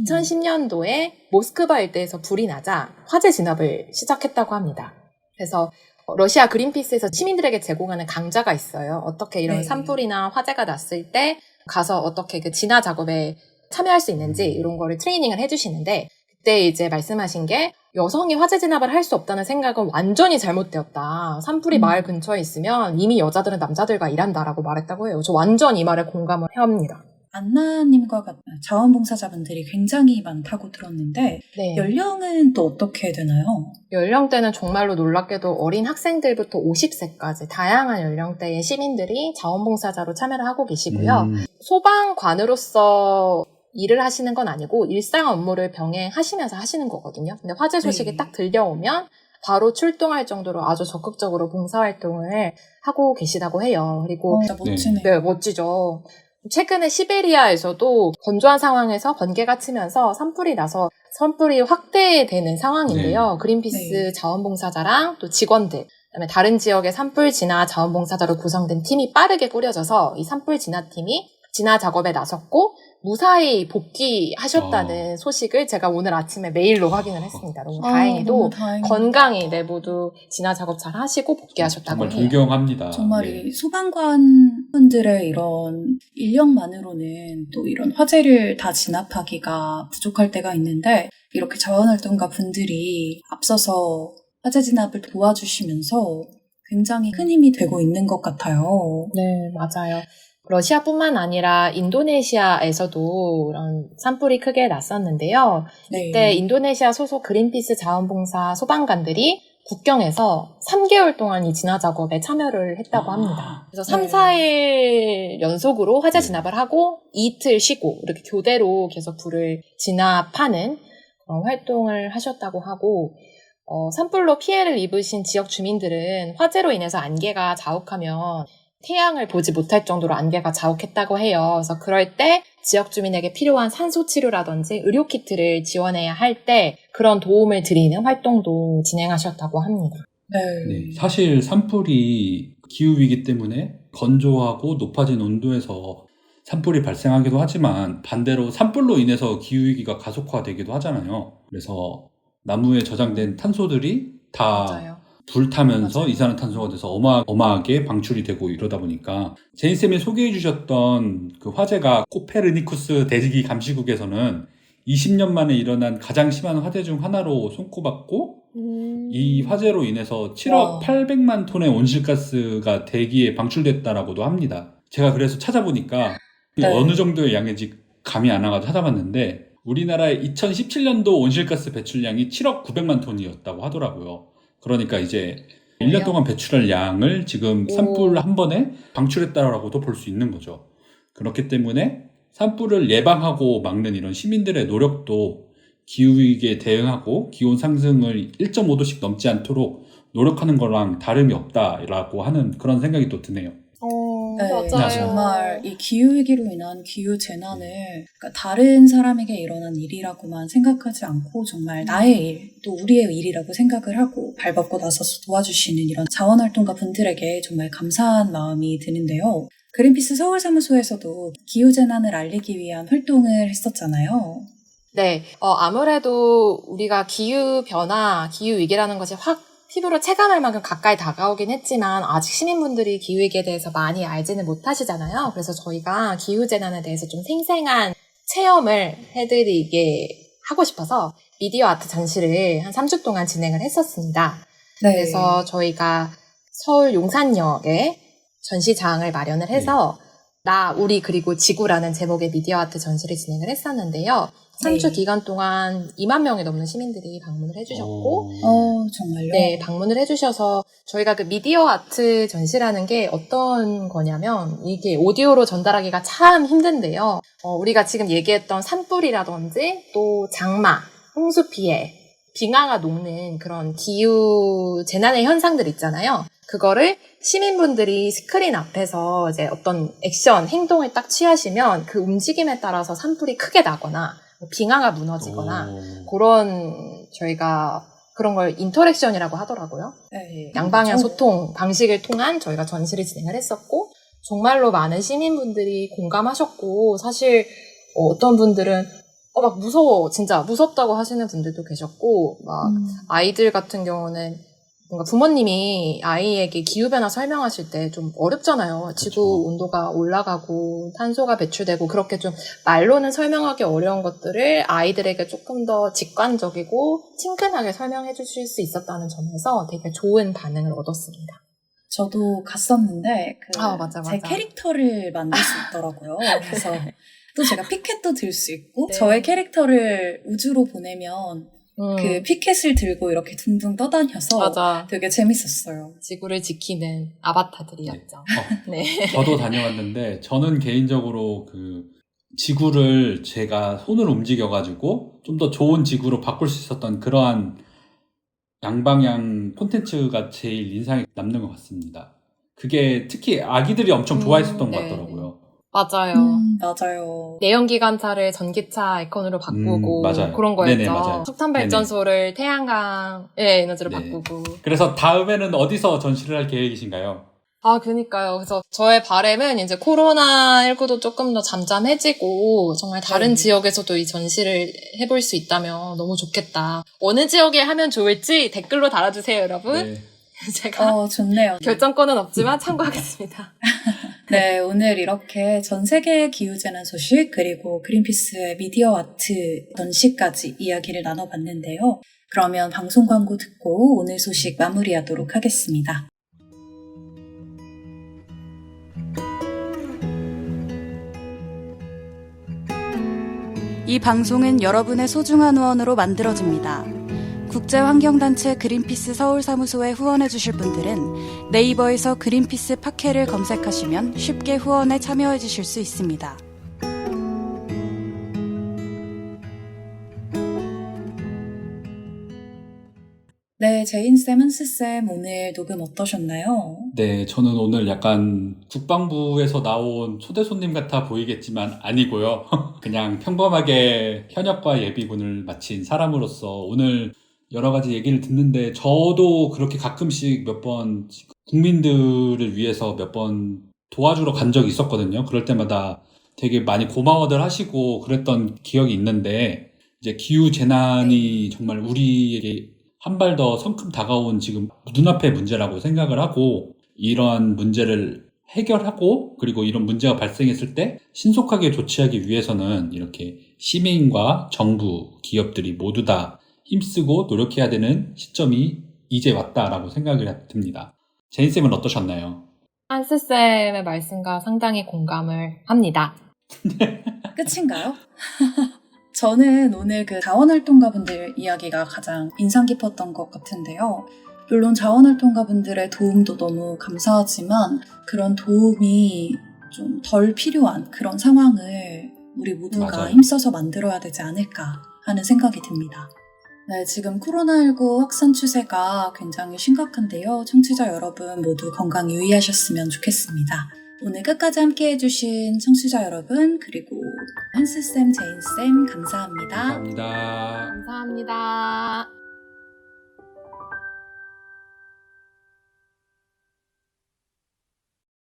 Speaker 2: 2010년도에 모스크바 일대에서 불이 나자 화재 진압을 시작했다고 합니다. 그래서 러시아 그린피스에서 시민들에게 제공하는 강좌가 있어요. 어떻게 이런
Speaker 1: 네.
Speaker 2: 산불이나 화재가 났을 때 가서 어떻게 그 진화 작업에 참여할 수 있는지 이런 거를 트레이닝을 해주시는데, 그때 이제 말씀하신 게 여성이 화재 진압을 할 수 없다는 생각은 완전히 잘못되었다. 산불이 마을 근처에 있으면 이미 여자들은 남자들과 일한다라고 말했다고 해요. 저 완전 이 말에 공감을 합니다.
Speaker 1: 안나님과 같은 자원봉사자분들이 굉장히 많다고 들었는데
Speaker 2: 네.
Speaker 1: 연령은 또 어떻게 되나요?
Speaker 2: 연령대는 정말로 놀랍게도 어린 학생들부터 50세까지 다양한 연령대의 시민들이 자원봉사자로 참여를 하고 계시고요. 소방관으로서 일을 하시는 건 아니고 일상 업무를 병행하시면서 하시는 거거든요. 근데 화재 소식이
Speaker 1: 네.
Speaker 2: 딱 들려오면 바로 출동할 정도로 아주 적극적으로 봉사활동을 하고 계시다고 해요. 그리고
Speaker 1: 진짜 멋지네요.
Speaker 2: 네, 멋지죠. 최근에 시베리아에서도 건조한 상황에서 번개가 치면서 산불이 나서 산불이 확대되는 상황인데요. 그린피스
Speaker 1: 네.
Speaker 2: 자원봉사자랑 또 직원들, 그다음에 다른 지역의 산불 진화 자원봉사자로 구성된 팀이 빠르게 꾸려져서 이 산불 진화팀이 진화 작업에 나섰고 무사히 복귀하셨다는 소식을 제가 오늘 아침에 메일로 확인을 했습니다. 너무 다행히도
Speaker 1: 너무 다행이다.
Speaker 2: 건강히 모두 진화 작업 잘 하시고 복귀하셨다고
Speaker 4: 정말
Speaker 2: 해요.
Speaker 4: 존경합니다.
Speaker 1: 정말
Speaker 4: 네.
Speaker 1: 이 소방관 분들의 이런 인력만으로는 또 이런 화재를 다 진압하기가 부족할 때가 있는데 이렇게 자원활동가 분들이 앞서서 화재 진압을 도와주시면서 굉장히 큰 힘이 되고 있는 것 같아요.
Speaker 2: 네, 맞아요. 러시아뿐만 아니라 인도네시아에서도 이런 산불이 크게 났었는데요.
Speaker 1: 네.
Speaker 2: 그때 인도네시아 소속 그린피스 자원봉사 소방관들이 국경에서 3개월 동안 이 진화 작업에 참여를 했다고 합니다. 그래서 3,
Speaker 1: 네.
Speaker 2: 4일 연속으로 화재
Speaker 4: 네.
Speaker 2: 진압을 하고 이틀 쉬고 이렇게 교대로 계속 불을 진압하는 그런 활동을 하셨다고 하고 산불로 피해를 입으신 지역 주민들은 화재로 인해서 안개가 자욱하면 태양을 보지 못할 정도로 안개가 자욱했다고 해요. 그래서 그럴 때 지역 주민에게 필요한 산소 치료라든지 의료 키트를 지원해야 할 때 그런 도움을 드리는 활동도 진행하셨다고 합니다.
Speaker 1: 네.
Speaker 4: 네, 사실 산불이 기후위기 때문에 건조하고 높아진 온도에서 산불이 발생하기도 하지만 반대로 산불로 인해서 기후위기가 가속화되기도 하잖아요. 그래서 나무에 저장된 탄소들이 다
Speaker 2: 맞아요.
Speaker 4: 불타면서
Speaker 2: 맞아요.
Speaker 4: 이산화탄소가 돼서 어마어마하게 방출이 되고 이러다 보니까 제인쌤이 소개해 주셨던 그 화재가 코페르니쿠스 대지기 감시국에서는 20년 만에 일어난 가장 심한 화재 중 하나로 손꼽았고 이 화재로 인해서 7억
Speaker 1: 와.
Speaker 4: 800만 톤의 온실가스가 대기에 방출됐다라고도 합니다. 제가 그래서 찾아보니까
Speaker 1: 네.
Speaker 4: 어느 정도의 양인지 감이 안 와가지고 찾아봤는데 우리나라의 2017년도 온실가스 배출량이 7억 900만 톤이었다고 하더라고요. 그러니까 이제 1년 동안 배출할 양을 지금
Speaker 2: 오.
Speaker 4: 산불 한 번에 방출했다라고도 볼 수 있는 거죠. 그렇기 때문에 산불을 예방하고 막는 이런 시민들의 노력도 기후위기에 대응하고 기온 상승을 1.5도씩 넘지 않도록 노력하는 거랑 다름이 없다라고 하는 그런 생각이 또 드네요.
Speaker 1: 네,
Speaker 2: 맞아요.
Speaker 1: 정말 이 기후위기로 인한 기후재난을 그러니까 다른 사람에게 일어난 일이라고만 생각하지 않고 정말 나의 일, 또 우리의 일이라고 생각을 하고 발벗고 나서서 도와주시는 이런 자원활동가 분들에게 정말 감사한 마음이 드는데요. 그린피스 서울사무소에서도 기후재난을 알리기 위한 활동을 했었잖아요.
Speaker 2: 네, 아무래도 우리가 기후변화, 기후위기라는 것이 확 피부로 체감할 만큼 가까이 다가오긴 했지만 아직 시민분들이 기후위기에 대해서 많이 알지는 못하시잖아요. 그래서 저희가 기후재난에 대해서 좀 생생한 체험을 해드리게 하고 싶어서 미디어 아트 전시를 한 3주 동안 진행을 했었습니다.
Speaker 1: 네.
Speaker 2: 그래서 저희가 서울 용산역에 전시장을 마련을 해서 나, 우리, 그리고 지구라는 제목의 미디어 아트 전시를 진행을 했었는데요. 3주
Speaker 1: 네.
Speaker 2: 기간 동안 2만 명이 넘는 시민들이 방문을 해주셨고,
Speaker 1: 정말요?
Speaker 2: 네, 방문을 해주셔서 저희가 그 미디어 아트 전시라는 게 어떤 거냐면 이게 오디오로 전달하기가 참 힘든데요. 우리가 지금 얘기했던 산불이라든지 또 장마, 홍수 피해, 빙하가 녹는 그런 기후 재난의 현상들 있잖아요. 그거를 시민분들이 스크린 앞에서 이제 어떤 액션, 행동을 딱 취하시면 그 움직임에 따라서 산불이 크게 나거나 빙하가 무너지거나 그런 저희가 그런 걸 인터랙션이라고 하더라고요.
Speaker 1: 네.
Speaker 2: 양방향
Speaker 1: 그렇죠?
Speaker 2: 소통 방식을 통한 저희가 전시를 진행을 했었고 정말로 많은 시민분들이 공감하셨고 사실 어떤 분들은 막 무서워 진짜 무섭다고 하시는 분들도 계셨고 막 아이들 같은 경우는 뭔가 부모님이 아이에게 기후변화 설명하실 때 좀 어렵잖아요. 지구
Speaker 4: 그렇죠.
Speaker 2: 온도가 올라가고 탄소가 배출되고 그렇게 좀 말로는 설명하기 어려운 것들을 아이들에게 조금 더 직관적이고 친근하게 설명해 주실 수 있었다는 점에서 되게 좋은 반응을 얻었습니다.
Speaker 1: 저도 갔었는데
Speaker 2: 맞아.
Speaker 1: 제 캐릭터를 만들 수 있더라고요. 그래서 또 제가 피켓도 들 수 있고
Speaker 2: 네.
Speaker 1: 저의 캐릭터를 우주로 보내면 그 피켓을 들고 이렇게 둥둥 떠다녀서
Speaker 2: 맞아.
Speaker 1: 되게 재밌었어요.
Speaker 2: 지구를 지키는 아바타들이었죠. 네.
Speaker 4: 저도 다녀왔는데 저는 개인적으로 그 지구를 제가 손으로 움직여가지고 좀 더 좋은 지구로 바꿀 수 있었던 그러한 양방향 콘텐츠가 제일 인상에 남는 것 같습니다. 그게 특히 아기들이 엄청 좋아했었던 것
Speaker 2: 네.
Speaker 4: 같더라고요.
Speaker 2: 맞아요.
Speaker 1: 맞아요.
Speaker 2: 내연기관차를 전기차 아이콘으로 바꾸고
Speaker 4: 맞아요.
Speaker 2: 그런 거였죠.
Speaker 4: 네네, 맞아요.
Speaker 2: 석탄발전소를 태양광의 에너지로
Speaker 4: 네.
Speaker 2: 바꾸고.
Speaker 4: 그래서 다음에는 어디서 전시를 할 계획이신가요?
Speaker 2: 그니까요. 그래서 저의 바람은 이제 코로나19도 조금 더 잠잠해지고 정말 다른
Speaker 1: 네.
Speaker 2: 지역에서도 이 전시를 해볼 수 있다면 너무 좋겠다. 어느 지역에 하면 좋을지 댓글로 달아주세요, 여러분.
Speaker 4: 네.
Speaker 2: 제가
Speaker 1: 좋네요.
Speaker 2: 결정권은 없지만 참고하겠습니다.
Speaker 1: 네, 오늘 이렇게 전 세계 기후재난 소식 그리고 그린피스의 미디어 아트 전시까지 이야기를 나눠봤는데요. 그러면 방송 광고 듣고 오늘 소식 마무리하도록 하겠습니다. 이 방송은 여러분의 소중한 후원으로 만들어집니다. 국제환경단체 그린피스 서울사무소에 후원해주실 분들은 네이버에서 그린피스 팟캐를 검색하시면 쉽게 후원에 참여해주실 수 있습니다. 네, 제인쌤, 한스쌤 오늘 녹음 어떠셨나요?
Speaker 4: 네, 저는 오늘 약간 국방부에서 나온 초대 손님 같아 보이겠지만 아니고요. 그냥 평범하게 현역과 예비군을 마친 사람으로서 오늘 여러 가지 얘기를 듣는데 저도 그렇게 가끔씩 몇 번 국민들을 위해서 몇 번 도와주러 간 적이 있었거든요. 그럴 때마다 되게 많이 고마워들 하시고 그랬던 기억이 있는데 이제 기후 재난이 정말 우리에게 한 발 더 성큼 다가온 지금 눈앞의 문제라고 생각을 하고 이러한 문제를 해결하고 그리고 이런 문제가 발생했을 때 신속하게 조치하기 위해서는 이렇게 시민과 정부, 기업들이 모두 다 힘쓰고 노력해야 되는 시점이 이제 왔다라고 생각이 듭니다. 제인쌤은 어떠셨나요?
Speaker 2: 한스쌤의 말씀과 상당히 공감을 합니다.
Speaker 1: 끝인가요? 저는 오늘 그 자원활동가분들 이야기가 가장 인상 깊었던 것 같은데요. 물론 자원활동가분들의 도움도 너무 감사하지만 그런 도움이 좀 덜 필요한 그런 상황을 우리 모두가
Speaker 4: 맞아요.
Speaker 1: 힘써서 만들어야 되지 않을까 하는 생각이 듭니다. 네, 지금 코로나19 확산 추세가 굉장히 심각한데요. 청취자 여러분 모두 건강 유의하셨으면 좋겠습니다. 오늘 끝까지 함께 해주신 청취자 여러분 그리고 한스쌤, 제인쌤 감사합니다.
Speaker 4: 감사합니다.
Speaker 2: 감사합니다.